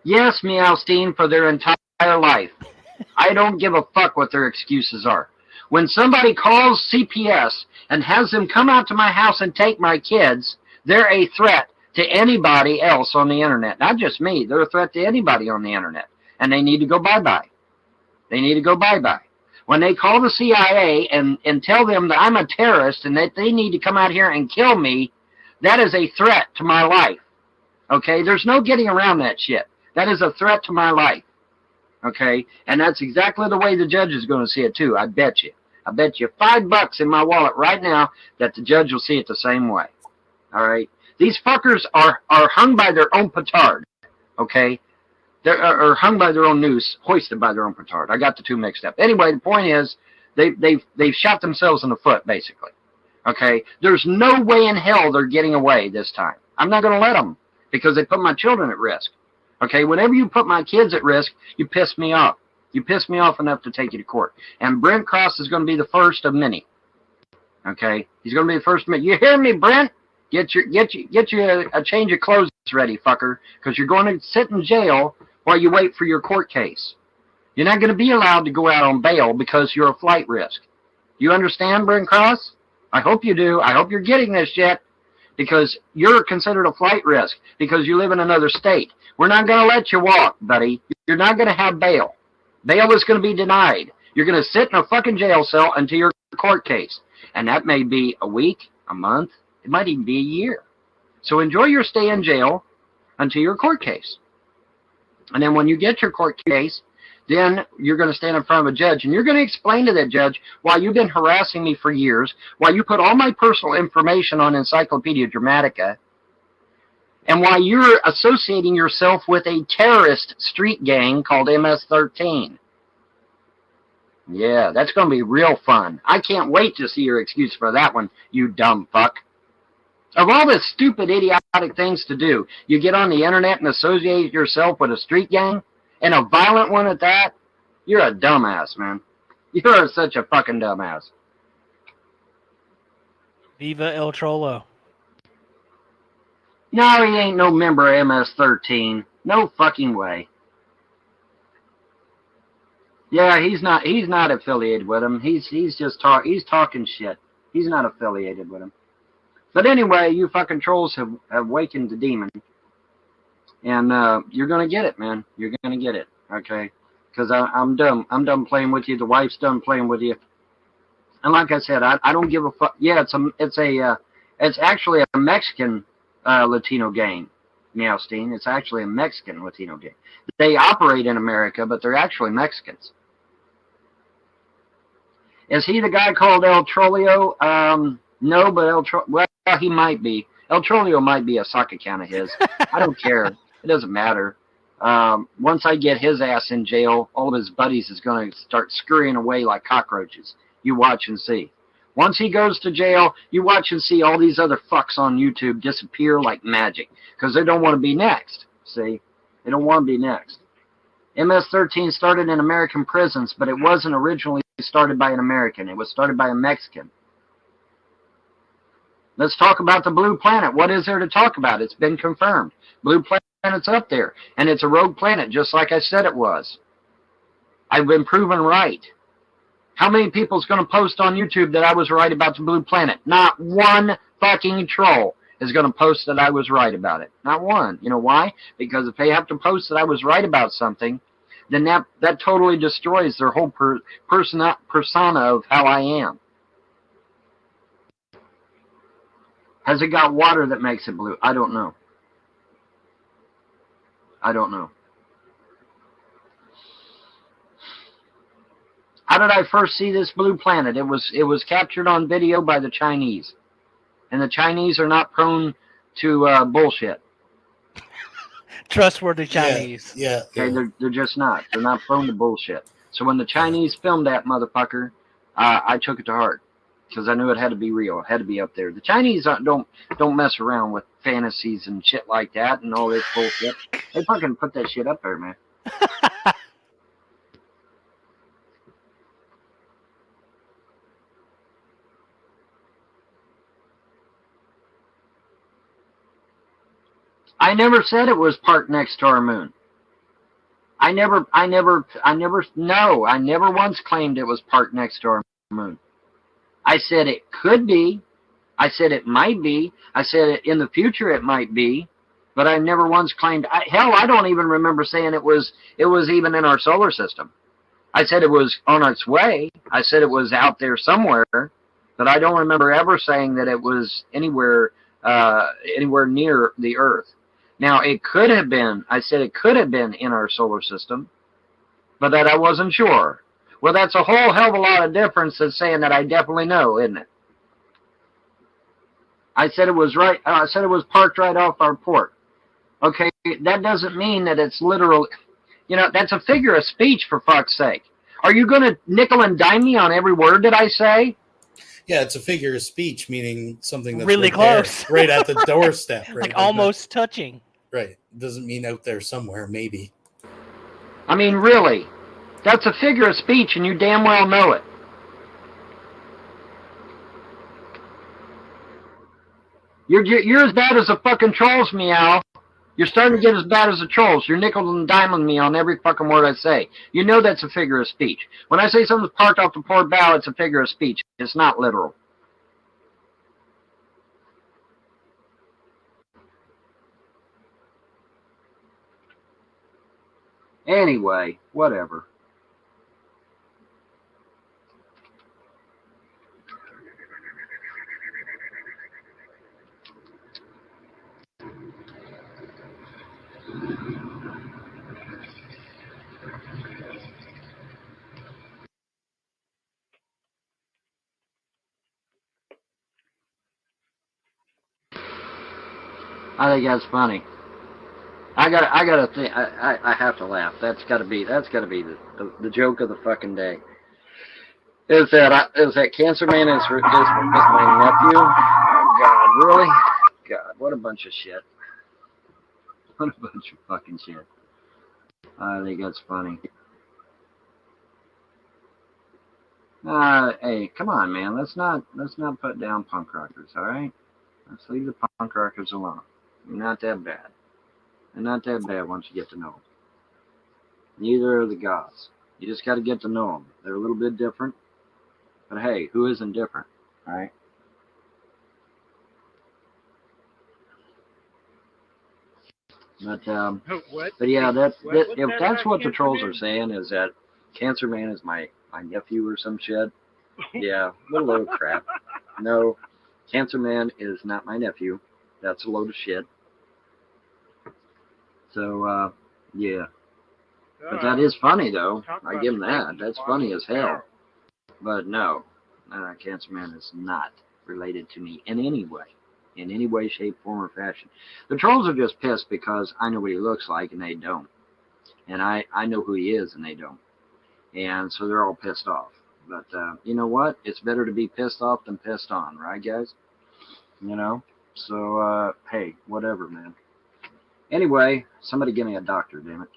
Yes, Meowstein, for their entire life. I don't give a fuck what their excuses are. When somebody calls CPS and has them come out to my house and take my kids, they're a threat to anybody else on the internet. Not just me. They're a threat to anybody on the internet. And they need to go bye-bye. They need to go bye-bye. When they call the CIA and tell them that I'm a terrorist and that they need to come out here and kill me, that is a threat to my life. Okay? There's no getting around that shit. That is a threat to my life. Okay? And that's exactly the way the judge is going to see it, too. I bet you. I bet you $5 in my wallet right now that the judge will see it the same way. All right? These fuckers are hung by their own petard. Okay? They're hung by their own noose, hoisted by their own petard. I got the two mixed up. Anyway, the point is, they've shot themselves in the foot, basically. Okay? There's no way in hell they're getting away this time. I'm not going to let them because they put my children at risk. Okay, whenever you put my kids at risk, you piss me off. You piss me off enough to take you to court. And Brent Cross is going to be the first of many. Okay, he's going to be the first of many. You hear me, Brent? Get you a change of clothes ready, fucker, because you're going to sit in jail while you wait for your court case. You're not going to be allowed to go out on bail because you're a flight risk. You understand, Brent Cross? I hope you do. I hope you're getting this shit because you're considered a flight risk because you live in another state. We're not going to let you walk, buddy. You're not going to have bail. Bail is going to be denied. You're going to sit in a fucking jail cell until your court case. And that may be a week, a month. It might even be a year. So enjoy your stay in jail until your court case. And then when you get your court case, then you're going to stand in front of a judge. And you're going to explain to that judge why you've been harassing me for years, why you put all my personal information on Encyclopedia Dramatica, and why you're associating yourself with a terrorist street gang called MS-13. Yeah, that's going to be real fun. I can't wait to see your excuse for that one, you dumb fuck. Of all the stupid, idiotic things to do, you get on the internet and associate yourself with a street gang, and a violent one at that? You're a dumbass, man. You're such a fucking dumbass. Viva El Trollo. No, he ain't no member of MS-13. No fucking way. Yeah, he's not affiliated with him. He's talking shit. He's not affiliated with him. But anyway, you fucking trolls have awakened the demon. And you're gonna get it, man. You're gonna get it, okay? Because I'm done. I'm done playing with you. The wife's done playing with you. And like I said, I don't give a fuck. Yeah, it's actually a Mexican Latino gang, Meowstein. It's actually a Mexican Latino gang. They operate in America, but they're actually Mexicans. Is he the guy called El Trollo? No, but well, he might be. El Trollo might be a sock account of his. I don't care. It doesn't matter. Once I get his ass in jail, all of his buddies is going to start scurrying away like cockroaches. You watch and see. Once he goes to jail, you watch and see all these other fucks on YouTube disappear like magic because they don't want to be next. See? They don't want to be next. MS-13 started in American prisons, but it wasn't originally started by an American. It was started by a Mexican. Let's talk about the Blue Planet. What is there to talk about? It's been confirmed. Blue Planet's up there, and it's a rogue planet, just like I said it was. I've been proven right. How many people's going to post on YouTube that I was right about the Blue Planet? Not one fucking troll is going to post that I was right about it. Not one. You know why? Because if they have to post that I was right about something, then that totally destroys their whole persona of how I am. Has it got water that makes it blue? I don't know. I don't know. How did I first see this blue planet? It was captured on video by the Chinese. And the Chinese are not prone to bullshit. Trustworthy Chinese. Yeah. Okay, they're just not. They're not prone to bullshit. So when the Chinese filmed that motherfucker, I took it to heart. Because I knew it had to be real. It had to be up there. The Chinese don't mess around with fantasies and shit like that and all this bullshit. They fucking put that shit up there, man. I never said it was parked next to our moon. I never once claimed it was parked next to our moon. I said it could be. I said it might be. I said in the future it might be. But I never once claimed. Hell, I don't even remember saying it was even in our solar system. I said it was on its way. I said it was out there somewhere. But I don't remember ever saying that it was anywhere near the Earth. Now, it could have been. I said it could have been in our solar system. But that I wasn't sure. Well, that's a whole hell of a lot of difference than saying that I definitely know, isn't it? I said it was right. I said it was parked right off our port. Okay, that doesn't mean that it's literal. You know, that's a figure of speech, for fuck's sake. Are you going to nickel and dime me on every word that I say? Yeah, it's a figure of speech, meaning something that's really close, there, right at the doorstep, right? like almost touching. Right, doesn't mean out there somewhere, maybe. I mean, really. That's a figure of speech, and you damn well know it. You're as bad as the fucking trolls, meow. You're starting to get as bad as the trolls. You're nickel and diming me on every fucking word I say. You know that's a figure of speech. When I say something's parked off the port bow, it's a figure of speech. It's not literal. Anyway, whatever. I think that's funny. I gotta think. I have to laugh. That's gotta be the joke of the fucking day. Is that Cancer Man is my nephew? Oh God, really? God, what a bunch of shit. What a bunch of fucking shit. I think that's funny. Hey, come on, man. Let's not put down punk rockers, all right? Let's leave the punk rockers alone. They're not that bad. They're not that bad once you get to know them. Neither are the goths. You just got to get to know them. They're a little bit different. But hey, who isn't different, all right? But yeah, if that's what the trolls are saying, is that Cancer Man is my nephew or some shit. Yeah, what a load of crap. No, Cancer Man is not my nephew. That's a load of shit. So, yeah. But that is funny, though. I give him that. That's funny as hell. But no, Cancer Man is not related to me in any way. In any way, shape, form, or fashion. The trolls are just pissed because I know what he looks like and they don't. And I know who he is, and they don't. And so they're all pissed off. But you know what? It's better to be pissed off than pissed on, right, guys? You know? So, hey, whatever, man. Anyway, somebody give me a doctor, damn it.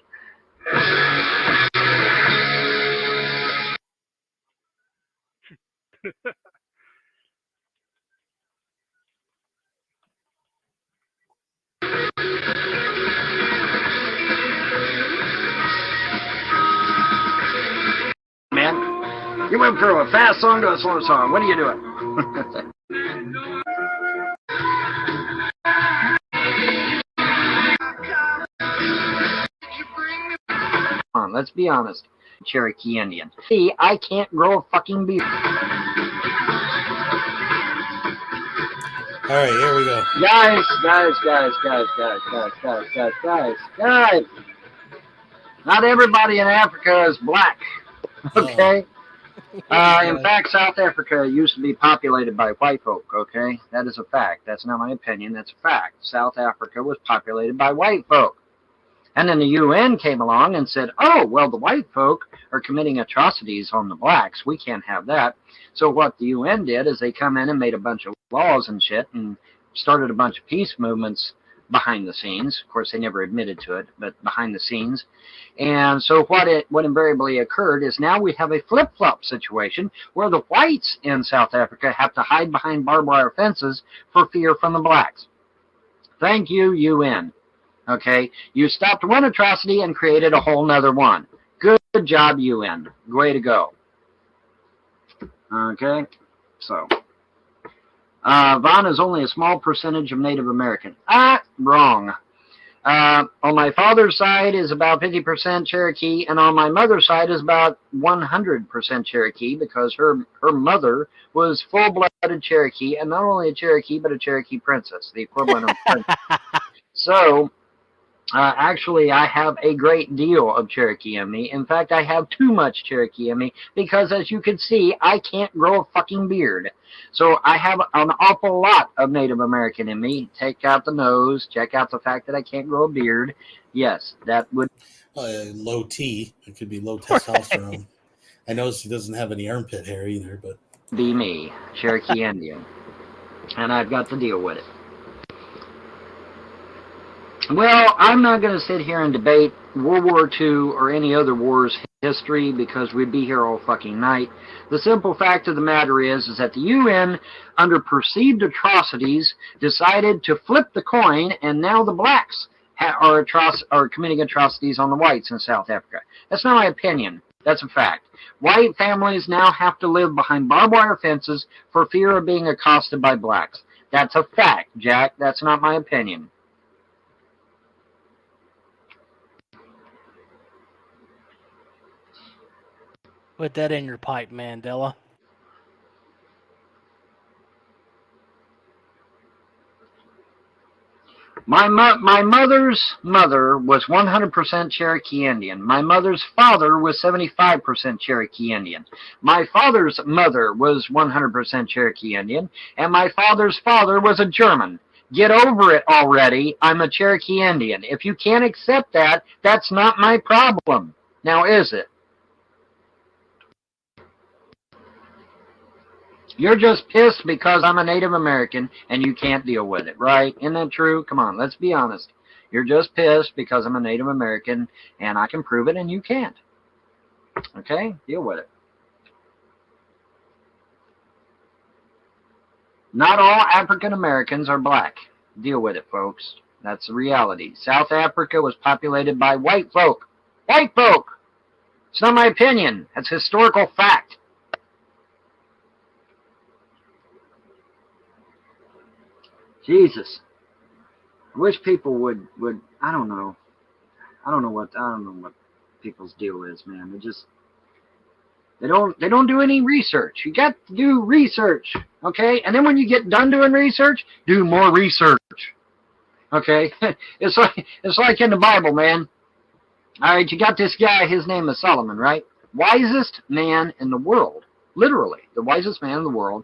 Man, you went from a fast song to a slow song. What are you doing? Come on, let's be honest. Cherokee Indian. See, I can't grow a fucking beard. All right, here we go. Guys. Not everybody in Africa is black. Okay? In fact, South Africa used to be populated by white folk, okay? That is a fact. That's not my opinion. That's a fact. South Africa was populated by white folk. And then the UN came along and said, oh, well, the white folk are committing atrocities on the blacks. We can't have that. So what the UN did is they come in and made a bunch of laws and shit and started a bunch of peace movements behind the scenes. Of course, they never admitted to it, but behind the scenes. And so what invariably occurred is now we have a flip-flop situation where the whites in South Africa have to hide behind barbed wire fences for fear from the blacks. Thank you, UN. Okay, you stopped one atrocity and created a whole nother one. Good job, UN. Way to go. Okay, so Vaughn is only a small percentage of Native American. Wrong. On my father's side is about 50% Cherokee, and on my mother's side is about 100% Cherokee, because her mother was full-blooded Cherokee, and not only a Cherokee, but a Cherokee princess, the equivalent of princess. So, actually, I have a great deal of Cherokee in me. In fact, I have too much Cherokee in me because, as you can see, I can't grow a fucking beard. So I have an awful lot of Native American in me. Take out the nose. Check out the fact that I can't grow a beard. Yes, that would... low T. It could be low testosterone. I noticed he doesn't have any armpit hair either, but... be me, Cherokee Indian. And I've got to deal with it. Well, I'm not going to sit here and debate World War II or any other war's history because we'd be here all fucking night. The simple fact of the matter is that the UN, under perceived atrocities, decided to flip the coin, and now the blacks are committing atrocities on the whites in South Africa. That's not my opinion. That's a fact. White families now have to live behind barbed wire fences for fear of being accosted by blacks. That's a fact, Jack. That's not my opinion. Put that in your pipe, Mandela. My mother's mother was 100% Cherokee Indian. My mother's father was 75% Cherokee Indian. My father's mother was 100% Cherokee Indian. And my father's father was a German. Get over it already. I'm a Cherokee Indian. If you can't accept that, that's not my problem. Now, is it? You're just pissed because I'm a Native American and you can't deal with it, right? Isn't that true? Come on, let's be honest. You're just pissed because I'm a Native American and I can prove it and you can't. Okay? Deal with it. Not all African Americans are black. Deal with it, folks. That's the reality. South Africa was populated by white folk. White folk! It's not my opinion. That's historical fact. Jesus. I wish people would I don't know what people's deal is, man. They don't do any research. You got to do research, okay? And then when you get done doing research, do more research. Okay? It's like in the Bible, man. All right, you got this guy, his name is Solomon, right? Wisest man in the world. Literally, the wisest man in the world.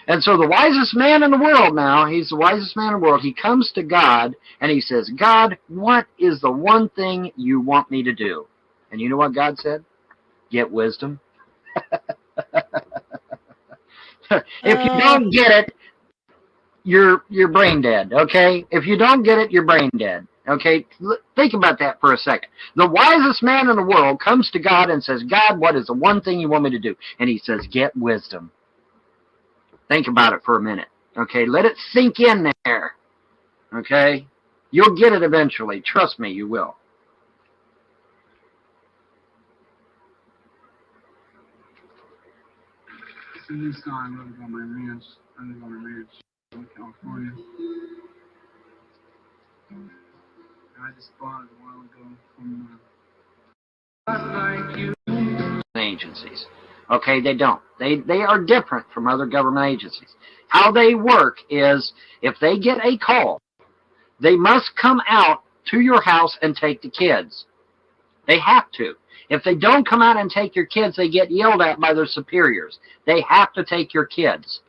And so the wisest man in the world now, he's the wisest man in the world, he comes to God and he says, God, what is the one thing you want me to do? And you know what God said? Get wisdom. If you don't get it, you're brain dead, okay? If you don't get it, you're brain dead, okay? Think about that for a second. The wisest man in the world comes to God and says, God, what is the one thing you want me to do? And he says, get wisdom. Think about it for a minute, okay? Let it sink in there, okay? You'll get it eventually. Trust me, you will. This time I live on my ranch. I live on a ranch in California. I just bought it a while ago from agencies. Okay, they don't. They are different from other government agencies. How they work is if they get a call, they must come out to your house and take the kids. They have to. If they don't come out and take your kids, they get yelled at by their superiors. They have to take your kids.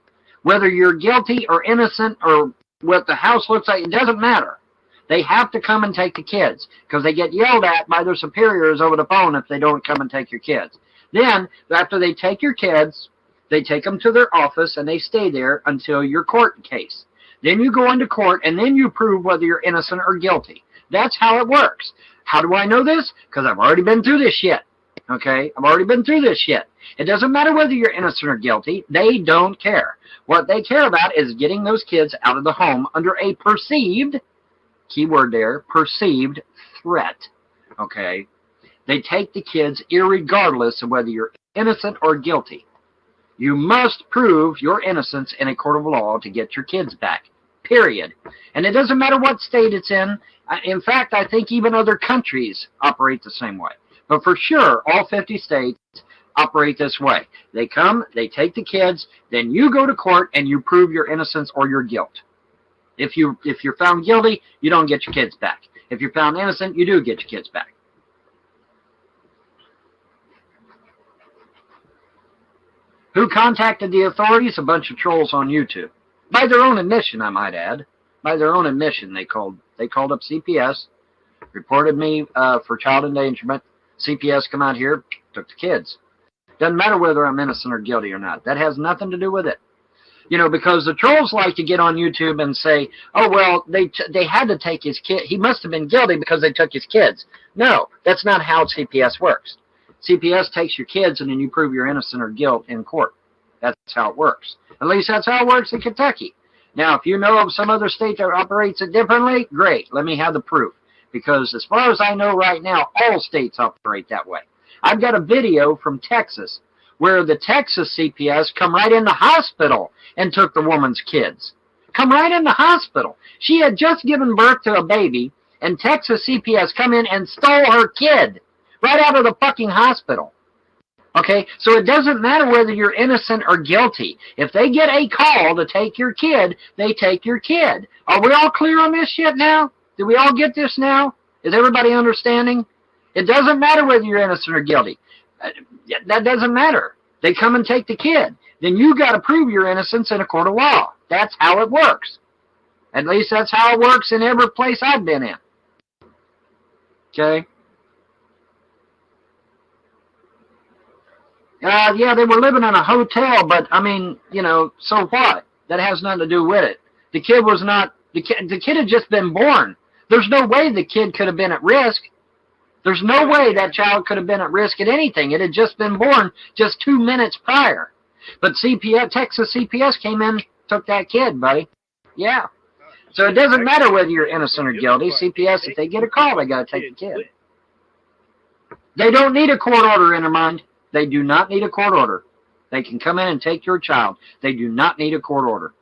Whether you're guilty or innocent or what the house looks like, it doesn't matter. They have to come and take the kids because they get yelled at by their superiors over the phone if they don't come and take your kids. Then, after they take your kids, they take them to their office and they stay there until your court case. Then you go into court and then you prove whether you're innocent or guilty. That's how it works. How do I know this? Because I've already been through this shit. Okay? I've already been through this shit. It doesn't matter whether you're innocent or guilty. They don't care. What they care about is getting those kids out of the home under a perceived, key word there, perceived threat. Okay? They take the kids irregardless of whether you're innocent or guilty. You must prove your innocence in a court of law to get your kids back. Period. And it doesn't matter what state it's in. In fact, I think even other countries operate the same way. But for sure, all 50 states operate this way. They come, they take the kids, then you go to court and you prove your innocence or your guilt. If you're found guilty, you don't get your kids back. If you're found innocent, you do get your kids back. Who contacted the authorities? A bunch of trolls on YouTube. By their own admission, I might add. By their own admission, they called up CPS, reported me for child endangerment. CPS come out here, took the kids. Doesn't matter whether I'm innocent or guilty or not. That has nothing to do with it. You know, because the trolls like to get on YouTube and say, oh, well, they had to take his kid. He must have been guilty because they took his kids. No, that's not how CPS works. CPS takes your kids and then you prove you're innocent or guilt in court. That's how it works. At least that's how it works in Kentucky. Now, if you know of some other state that operates it differently, great. Let me have the proof. Because as far as I know right now, all states operate that way. I've got a video from Texas where the Texas CPS come right in the hospital and took the woman's kids. Come right in the hospital. She had just given birth to a baby, and Texas CPS come in and stole her kid right out of the fucking hospital. Okay, so it doesn't matter whether you're innocent or guilty. If they get a call to take your kid, they take your kid. Are we all clear on this shit now? Do we all get this now? Is everybody understanding? It doesn't matter whether you're innocent or guilty. That doesn't matter. They come and take the kid. Then you got to prove your innocence in a court of law. That's how it works. At least that's how it works in every place I've been in. Okay? Yeah, they were living in a hotel, but, I mean, you know, so what? That has nothing to do with it. The kid was not, the kid had just been born. There's no way the kid could have been at risk. There's no way that child could have been at risk at anything. It had just been born just 2 minutes prior. But Texas CPS came in, took that kid, buddy. Yeah. So it doesn't matter whether you're innocent or guilty. CPS, if they get a call, they got to take the kid. They don't need a court order in their mind. They do not need a court order. They can come in and take your child. They do not need a court order.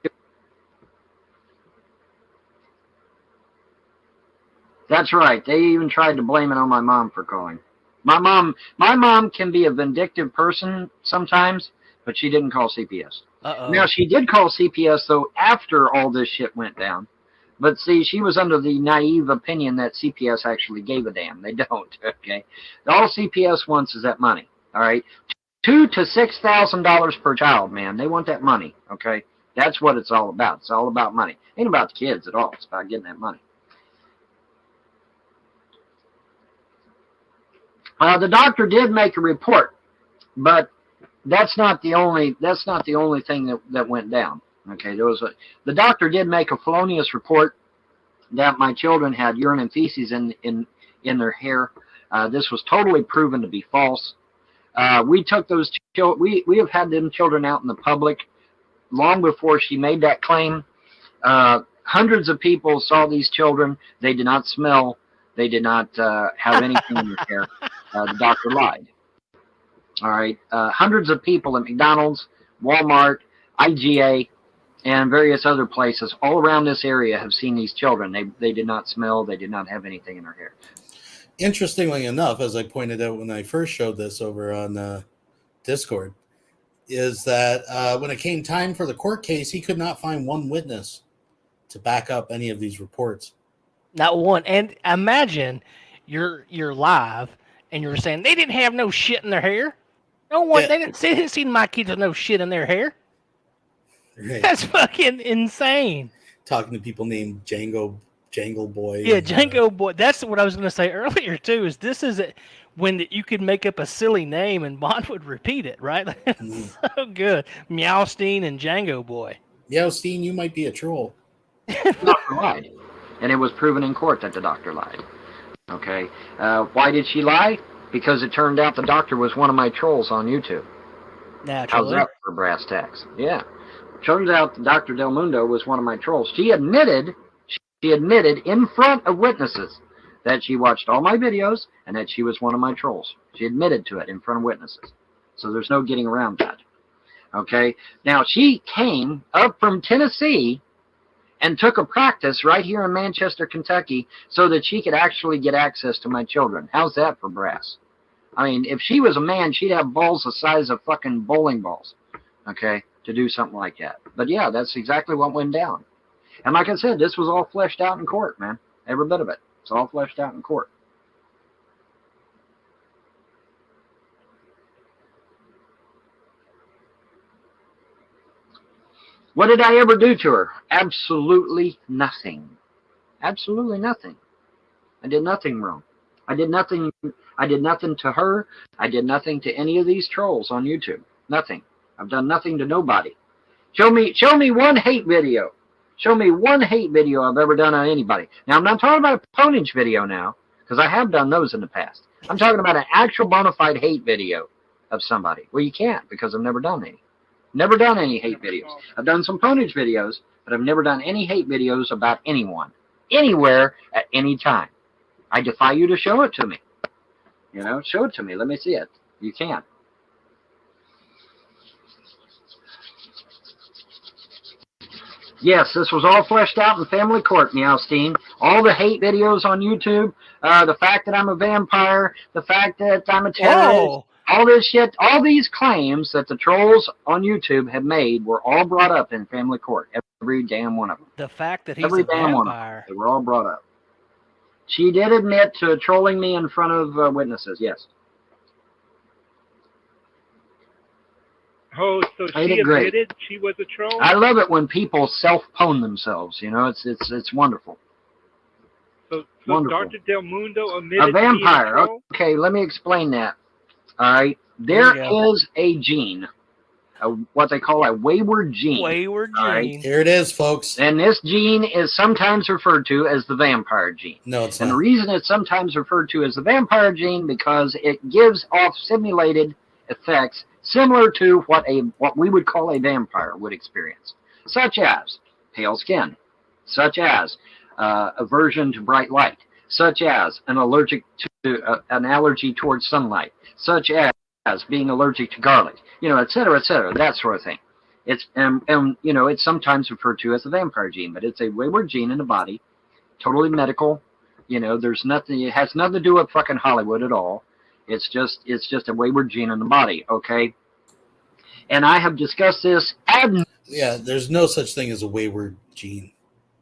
That's right. They even tried to blame it on my mom for calling. My mom can be a vindictive person sometimes, but she didn't call CPS. Uh-oh. Now, she did call CPS, though, after all this shit went down. But, see, she was under the naive opinion that CPS actually gave a damn. They don't, okay? All CPS wants is that money, all right? $2,000 to $6,000 per child, man. They want that money, okay? That's what it's all about. It's all about money. Ain't about the kids at all. It's about getting that money. The doctor did make a report, but that's not the only thing that went down. Okay, the doctor did make a felonious report that my children had urine and feces in their hair. This was totally proven to be false. We took those children. We have had them children out in the public long before she made that claim. Hundreds of people saw these children. They did not smell. They did not have anything in their hair. The doctor lied. All right. Hundreds of people at McDonald's, Walmart, IGA, and various other places all around this area have seen these children. They did not smell. They did not have anything in their hair. Interestingly enough, as I pointed out when I first showed this over on Discord, is that when it came time for the court case, he could not find one witness to back up any of these reports. Not one. And imagine you're live and you're saying they didn't have no shit in their hair. No one. Yeah. They didn't see my kids with no shit in their hair. Right. That's fucking insane. Talking to people named Jango Boy. Yeah, Jango Boy. That's what I was going to say earlier too. Is this is when you could make up a silly name and Bond would repeat it, right? So good. Meowstein and Jango Boy. Meowstein, you might be a troll. Doctor lied, and it was proven in court that the doctor lied. Okay, why did she lie? Because it turned out the doctor was one of my trolls on YouTube. Naturally. How's that for brass tacks? Yeah. Turns out Dr. Del Mundo was one of my trolls. She admitted in front of witnesses that she watched all my videos and that she was one of my trolls. She admitted to it in front of witnesses. So there's no getting around that. Okay. Now she came up from Tennessee and took a practice right here in Manchester, Kentucky, so that she could actually get access to my children. How's that for brass? I mean, if she was a man, she'd have balls the size of fucking bowling balls, okay, to do something like that. But yeah, that's exactly what went down. And like I said, this was all fleshed out in court, man. Every bit of it. It's all fleshed out in court. What did I ever do to her? Absolutely nothing. Absolutely nothing. I did nothing wrong. I did nothing to her. I did nothing to any of these trolls on YouTube. Nothing. I've done nothing to nobody. Show me one hate video. Show me one hate video I've ever done on anybody. Now, I'm not talking about a ponage video now, because I have done those in the past. I'm talking about an actual bona fide hate video of somebody. Well, you can't, because I've never done any. Never done any hate videos. I've done some ponage videos, but I've never done any hate videos about anyone, anywhere, at any time. I defy you to show it to me. You know, show it to me. Let me see it. You can't. Yes, this was all fleshed out in family court, Meowstein. All the hate videos on YouTube, the fact that I'm a vampire, the fact that I'm a terrorist, all this shit, all these claims that the trolls on YouTube have made were all brought up in family court. Every damn one of them. The fact that he's a vampire. They were all brought up. She did admit to trolling me in front of witnesses, yes. Oh, so she admitted she was a troll? I love it when people self-pwn themselves. You know, it's wonderful. So wonderful. Dr. Del Mundo admitted a vampire. To being a troll? Okay, let me explain that. All right, there is a gene, what they call a wayward gene. Wayward gene. Right? Here it is, folks. And this gene is sometimes referred to as the vampire gene. No, it's and not. The reason it's sometimes referred to as the vampire gene because it gives off simulated effects similar to what we would call a vampire would experience, such as pale skin, such as aversion to bright light, such as an allergy towards sunlight, such as being allergic to garlic, you know, et cetera, that sort of thing. It's you know, it's sometimes referred to as the vampire gene, but it's a wayward gene in the body, totally medical. You know, there's nothing. It has nothing to do with fucking Hollywood at all. It's just a wayward gene in the body, okay? And I have discussed this. Yeah, there's no such thing as a wayward gene.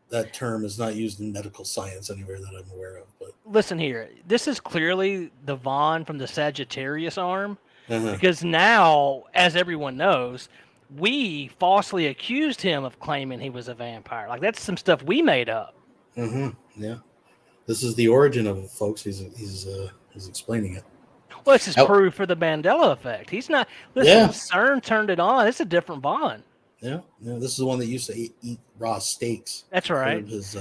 That term is not used in medical science anywhere that I'm aware of. But listen here, this is clearly the Vaughn from the Sagittarius arm, Because now, as everyone knows, we falsely accused him of claiming he was a vampire. Like, that's some stuff we made up. Yeah. This is the origin of it, folks. He's explaining it. Well, this is proof for the Mandela effect. He's not. Listen, CERN turned it on. It's a different Bond. Yeah. This is the one that used to eat raw steaks. That's right. His,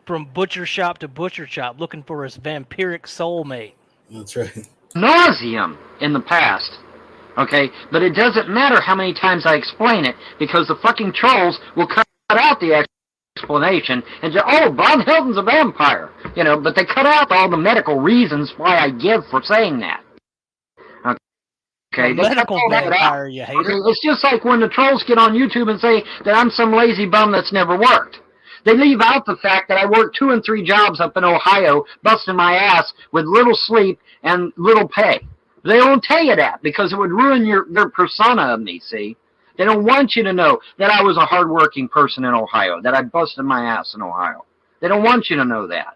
From butcher shop to butcher shop, looking for his vampiric soulmate. That's right. Nauseum in the past. Okay, but it doesn't matter how many times I explain it, because the fucking trolls will cut out the explanation and say, oh, Von Helton's a vampire. You know, but they cut out all the medical reasons why I give for saying that. Okay, medical vampire, you hate it. It's just like when the trolls get on YouTube and say that I'm some lazy bum that's never worked. They leave out the fact that I worked 2 and 3 jobs up in Ohio, busting my ass with little sleep and little pay. They don't tell you that because it would ruin their persona of me, see? They don't want you to know that I was a hardworking person in Ohio, that I busted my ass in Ohio. They don't want you to know that.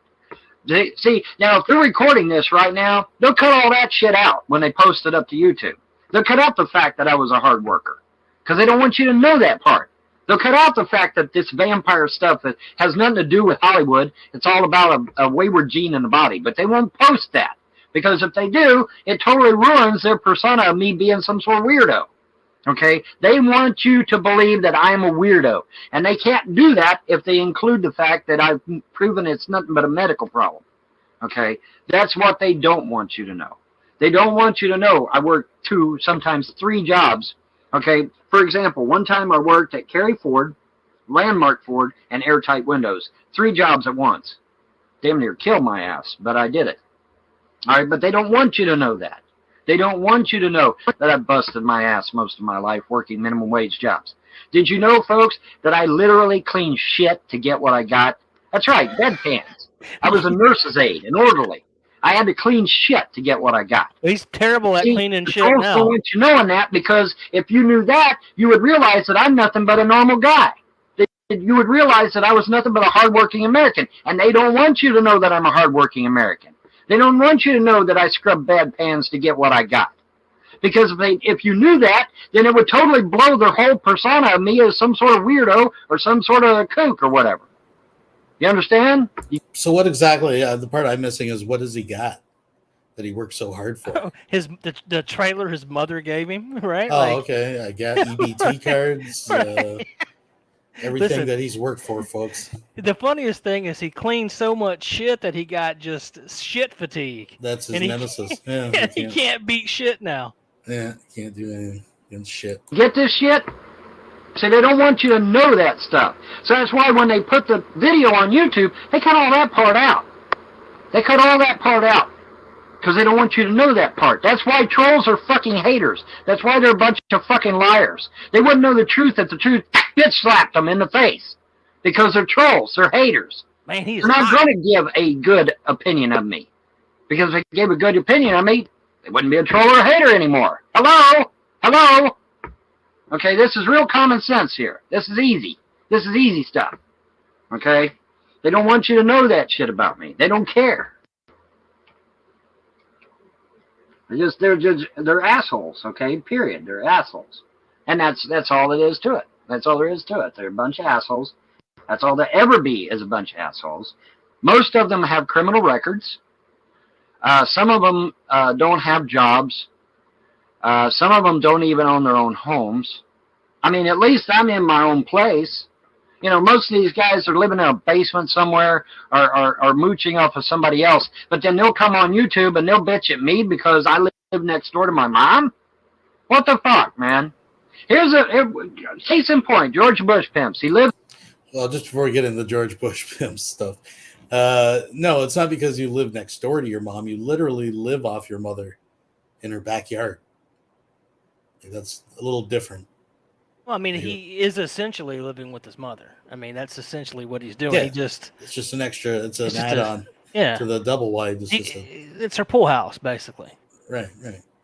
See, now if they're recording this right now, they'll cut all that shit out when they post it up to YouTube. They'll cut out the fact that I was a hard worker because they don't want you to know that part. They'll cut out the fact that this vampire stuff that has nothing to do with Hollywood. It's all about a wayward gene in the body, but they won't post that because if they do, it totally ruins their persona of me being some sort of weirdo. Okay? They want you to believe that I am a weirdo, and they can't do that if they include the fact that I've proven it's nothing but a medical problem. Okay? That's what they don't want you to know. They don't want you to know I worked 2, sometimes 3 jobs. Okay? For example, one time I worked at Kerry Ford, Landmark Ford, and Airtight Windows. 3 jobs at once. Damn near killed my ass, but I did it. All right, but they don't want you to know that. They don't want you to know that I busted my ass most of my life working minimum wage jobs. Did you know, folks, that I literally cleaned shit to get what I got? That's right, bedpans. I was a nurse's aide, an orderly. I had to clean shit to get what I got. He's terrible at cleaning shit now. I don't want you knowing that because if you knew that, you would realize that I'm nothing but a normal guy. You would realize that I was nothing but a hardworking American, and they don't want you to know that I'm a hardworking American. They don't want you to know that I scrubbed bad pans to get what I got. Because if you knew that, then it would totally blow their whole persona of me as some sort of weirdo or some sort of kook or whatever. You understand? So what exactly, the part I'm missing is what has he got that he worked so hard for? The trailer his mother gave him, right? Oh, okay. I got EBT cards. Right. Everything that he's worked for, folks. The funniest thing is he cleaned so much shit that he got just shit fatigue. That's his nemesis. Yeah, he can't beat shit now. Yeah, can't do anything against shit. Get this shit? See, they don't want you to know that stuff. So that's why when they put the video on YouTube, they cut all that part out. They cut all that part out. Because they don't want you to know that part. That's why trolls are fucking haters. That's why they're a bunch of fucking liars. They wouldn't know the truth if the truth bitch slapped them in the face. Because they're trolls. They're haters. Man, they're not going to give a good opinion of me. Because if they gave a good opinion of me, they wouldn't be a troll or a hater anymore. Hello? Hello? Okay, this is real common sense here. This is easy. This is easy stuff. Okay? They don't want you to know that shit about me. They don't care. They're assholes, okay? Period. They're assholes. And that's all it is to it. That's all there is to it. They're a bunch of assholes. That's all there ever be is a bunch of assholes. Most of them have criminal records. Some of them don't have jobs. Some of them don't even own their own homes. I mean, at least I'm in my own place. You know, most of these guys are living in a basement somewhere or mooching off of somebody else. But then they'll come on YouTube and they'll bitch at me because I live next door to my mom? What the fuck, man? Here's a case in point, George Bush pimps. He lived... Well, just before we get into George Bush pimps stuff. No, it's not because you live next door to your mom. You literally live off your mother in her backyard. That's a little different. Well, I mean, he is essentially living with his mother. I mean, that's essentially what he's doing. Yeah, it's just an extra. It's an add-on. Yeah. To the double wide. It's her pool house, basically. Right.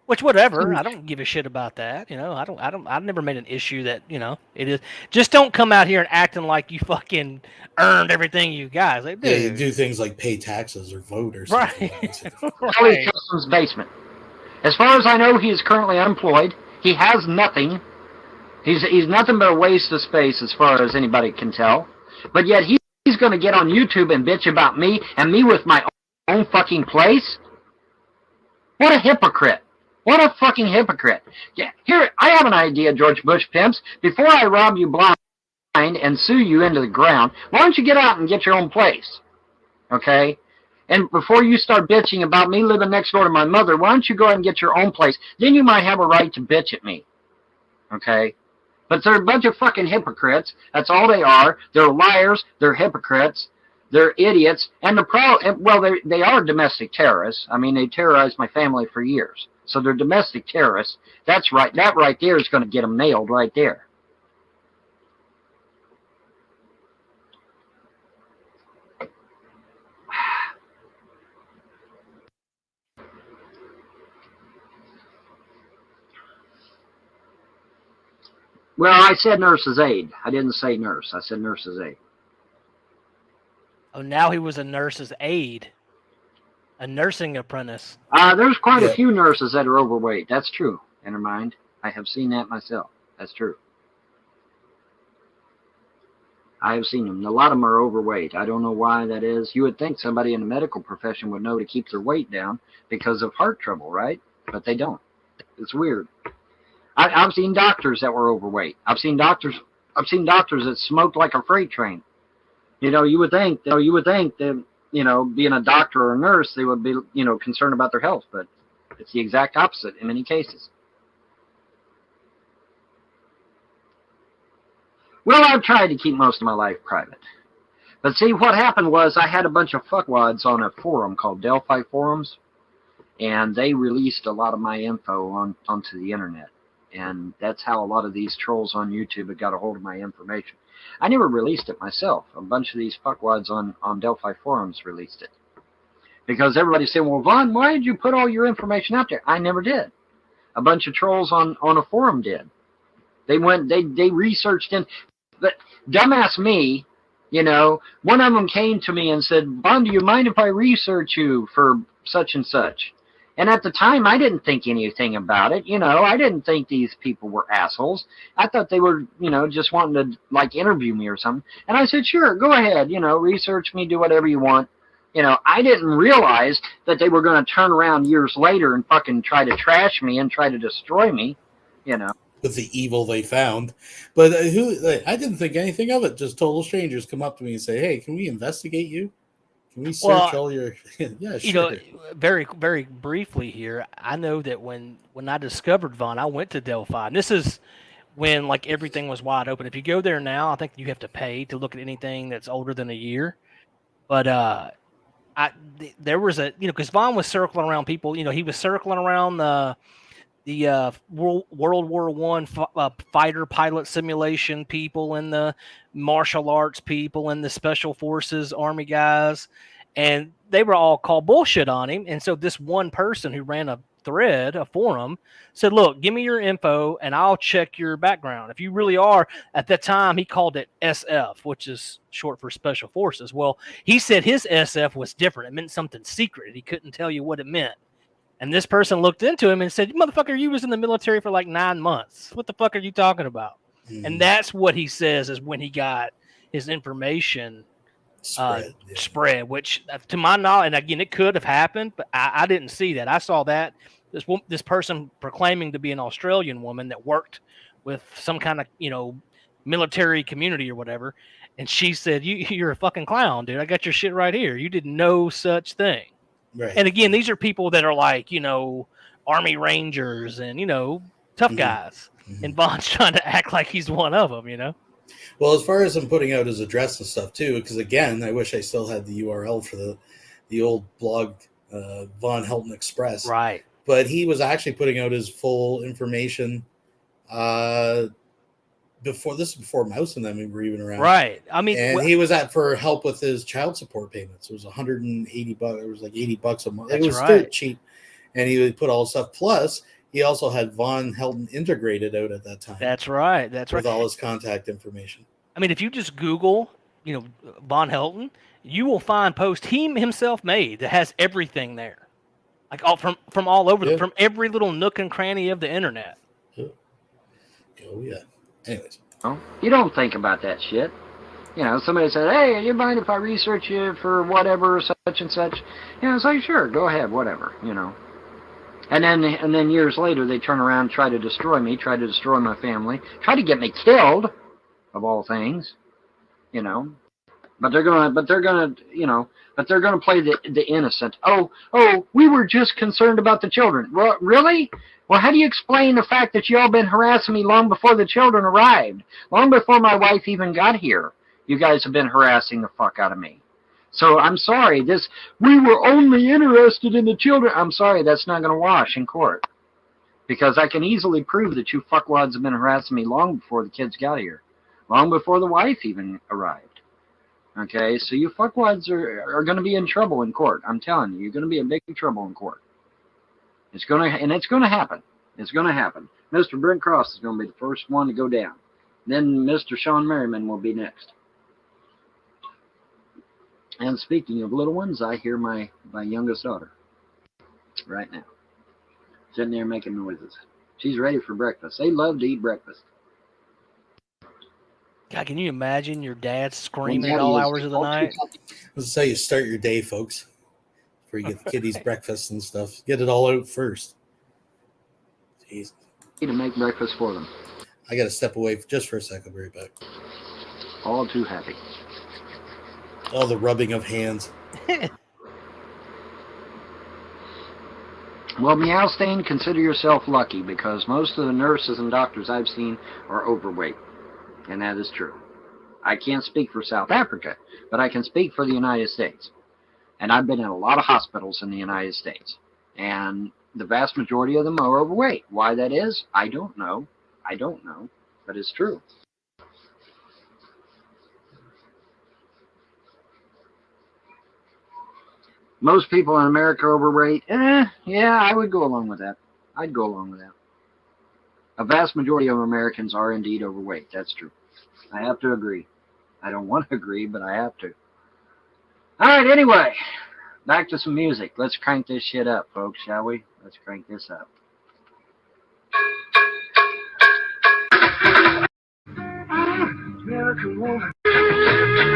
Which, whatever. I don't give a shit about that. You know, I've never made an issue that, you know, it is. Just don't come out here and acting like you fucking earned everything you got. Like, you do things like pay taxes or vote or something. Right. Customs basement. As far as I know, he is currently unemployed. He has nothing. He's nothing but a waste of space as far as anybody can tell. But yet he's going to get on YouTube and bitch about me and me with my own fucking place? What a hypocrite. What a fucking hypocrite. Yeah, here, I have an idea, George Bush pimps. Before I rob you blind and sue you into the ground, why don't you get out and get your own place? Okay? And before you start bitching about me living next door to my mother, why don't you go ahead and get your own place? Then you might have a right to bitch at me. Okay? But they're a bunch of fucking hypocrites. That's all they are. They're liars. They're hypocrites. They're idiots. And they are domestic terrorists. I mean, they terrorized my family for years. So they're domestic terrorists. That's right. That right there is going to get them nailed right there. Well, I said nurse's aide. I didn't say nurse. I said nurse's aide. Oh, now he was a nurse's aide. A nursing apprentice. There's quite a few nurses that are overweight. That's true. Never mind. I have seen that myself. That's true. I have seen them. A lot of them are overweight. I don't know why that is. You would think somebody in the medical profession would know to keep their weight down because of heart trouble, right? But they don't. It's weird. I've seen doctors that were overweight. I've seen doctors that smoked like a freight train. You would think that, being a doctor or a nurse, they would be, concerned about their health, but it's the exact opposite in many cases. Well, I've tried to keep most of my life private. But see, what happened was I had a bunch of fuckwads on a forum called Delphi Forums, and they released a lot of my info onto the internet. And that's how a lot of these trolls on YouTube have got a hold of my information. I never released it myself. A bunch of these fuckwads on Delphi Forums released it. Because everybody said, well, Vaughn, why did you put all your information out there? I never did. A bunch of trolls on a forum did. They researched in. But dumbass me, one of them came to me and said, Vaughn, do you mind if I research you for such and such? And at the time, I didn't think anything about it. I didn't think these people were assholes. I thought they were, just wanting to, interview me or something. And I said, sure, go ahead, research me, do whatever you want. I didn't realize that they were going to turn around years later and fucking try to trash me and try to destroy me, With the evil they found. But I didn't think anything of it. Just total strangers come up to me and say, hey, can we investigate you? Can we search all your... Yeah, sure. Very, very briefly here, I know that when I discovered Vaughn, I went to Delphi. And this is when, everything was wide open. If you go there now, I think you have to pay to look at anything that's older than a year. But there was because Vaughn was circling around people. He was circling around the World War I fighter pilot simulation people and the martial arts people and the special forces army guys, and they were all called bullshit on him. And so this one person who ran a forum, said, look, give me your info and I'll check your background. If you really are, at that time, he called it SF, which is short for special forces. Well, he said his SF was different. It meant something secret. He couldn't tell you what it meant. And this person looked into him and said, motherfucker, you was in the military for 9 months. What the fuck are you talking about? And that's what he says is when he got his information spread, which to my knowledge, and again, it could have happened, but I didn't see that. I saw that this person proclaiming to be an Australian woman that worked with some kind of, military community or whatever. And she said, you're a fucking clown, dude. I got your shit right here. You did no such thing. Right. And again, these are people that are Army Rangers and, tough guys. Mm-hmm. And Vaughn's trying to act like he's one of them, Well, as far as him putting out his address and stuff, too, because, again, I wish I still had the URL for the old blog, VONHELTON Express. Right. But he was actually putting out his full information before Mouse and them were even around. Right. I mean, and he was for help with his child support payments. It was $180. It was $80 a month. It was still cheap, and he would put all the stuff. Plus, he also had VONHELTON integrated out at that time. That's right. With all his contact information. I mean, if you just Google, VONHELTON, you will find posts he himself made that has everything there. Like all from all over, Yeah. from every little nook and cranny of the internet. Oh yeah. Anyways, you don't think about that shit. You know, somebody said, "Hey, you mind if I research you for whatever, such and such?" You know, it's like, sure, go ahead, whatever. You know. And then years later, they turn around and try to destroy me, try to destroy my family, try to get me killed, of all things. You know. But they're gonna play the innocent. Oh, we were just concerned about the children. Well, really? Well, how do you explain the fact that y'all been harassing me long before the children arrived? Long before my wife even got here, you guys have been harassing the fuck out of me. So I'm sorry, we were only interested in the children. I'm sorry, that's not gonna wash in court. Because I can easily prove that you fuckwads have been harassing me long before the kids got here. Long before the wife even arrived. Okay, so you fuckwads are going to be in trouble in court. I'm telling you, you're going to be in big trouble in court. It's going to happen. It's going to happen. Mr. Brent Cross is going to be the first one to go down. Then Mr. Sean Merriman will be next. And speaking of little ones, I hear my youngest daughter right now, sitting there making noises. She's ready for breakfast. They love to eat breakfast. God, can you imagine your dad screaming at all hours of the night? This is how you start your day, folks. Before you get the kiddies breakfast and stuff. Get it all out first. Jeez. Need to make breakfast for them. I got to step away just for a second. I'll be right back. All too happy. All the rubbing of hands. Well, Meowstain, consider yourself lucky because most of the nurses and doctors I've seen are overweight. And that is true. I can't speak for South Africa, but I can speak for the United States. And I've been in a lot of hospitals in the United States. And the vast majority of them are overweight. Why that is, I don't know. But it's true. Most people in America are overweight. Yeah, I would go along with that. I'd go along with that. A vast majority of Americans are indeed overweight. That's true. I have to agree. I don't want to agree, but I have to. All right, anyway, back to some music. Let's crank this shit up, folks, shall we? Let's crank this up.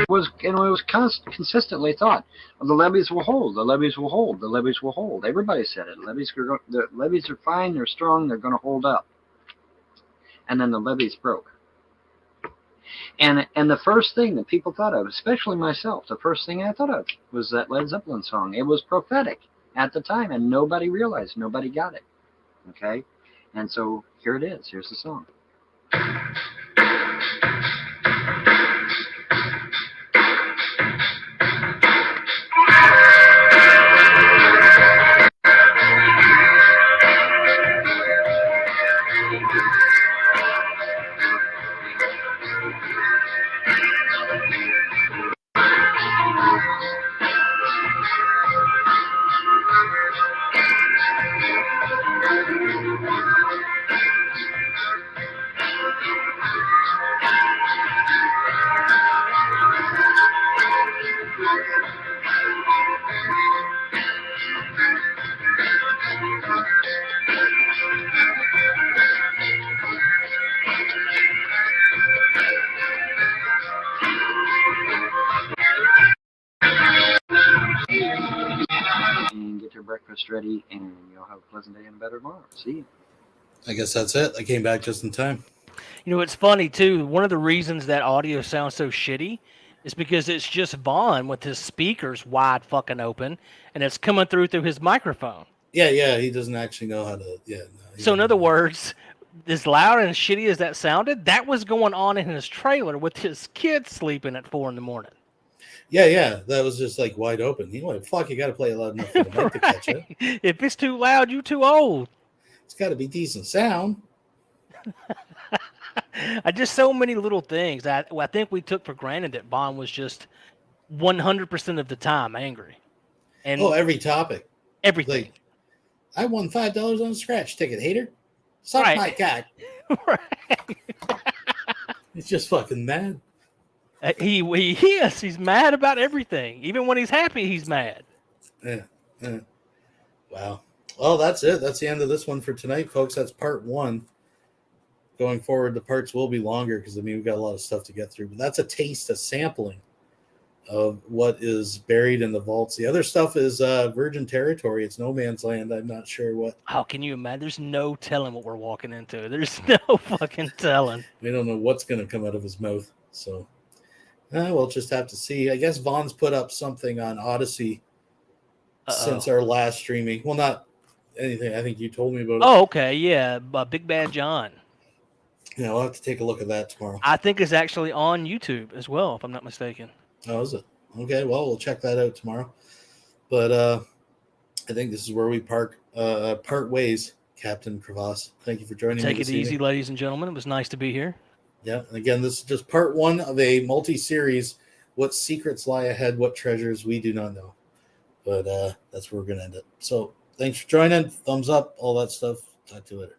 It was consistently thought, the levees will hold, the levees will hold, the levees will hold. Everybody said it. The levees are fine, they're strong, they're going to hold up. And then the levees broke. And the first thing that people thought of, especially myself, the first thing I thought of was that Led Zeppelin song. It was prophetic at the time, and nobody realized, nobody got it. Okay? And so here it is. Here's the song. Breakfast ready, and you'll have a pleasant day and better tomorrow. See you. I guess that's it. I came back just in time. You know, it's funny too. One of the reasons that audio sounds so shitty is because it's just Vaughn with his speakers wide fucking open, and it's coming through his microphone. Yeah. He doesn't actually know how to. Yeah. No, so in other words, as loud and shitty as that sounded, that was going on in his trailer with his kids sleeping at 4 a.m. Yeah, that was just like wide open. You know what? Fuck, you got to play it loud enough for the mic to catch it. If it's too loud, you too old. It's got to be decent sound. Just so many little things. I think we took for granted that Bond was just 100% of the time angry. And every topic. Everything. Like, I won $5 on a scratch ticket, hater. Suck my cock. Right. He's just fucking mad. He is. He's mad about everything. Even when he's happy, he's mad. Yeah. Wow. Well, that's it. That's the end of this one for tonight, folks. That's part 1. Going forward, the parts will be longer because, I mean, we've got a lot of stuff to get through. But that's a taste, a sampling of what is buried in the vaults. The other stuff is virgin territory. It's no man's land. I'm not sure what. How can you imagine? There's no telling what we're walking into. There's no fucking telling. We don't know what's going to come out of his mouth. So we'll just have to see. I guess Vaughn's put up something on Odyssey since our last streaming. Well, not anything. I think you told me about it. Oh, okay. Yeah. Big Bad John. Yeah, we'll have to take a look at that tomorrow. I think it's actually on YouTube as well, if I'm not mistaken. Oh, is it? Okay, well, we'll check that out tomorrow. But I think this is where we part ways, Captain Crevasse. Thank you for joining me. Take it easy, ladies and gentlemen. It was nice to be here. Yeah, and again, this is just part 1 of a multi-series. What secrets lie ahead? What treasures we do not know? But that's where we're going to end it. So thanks for joining. Thumbs up, all that stuff. Talk to you later.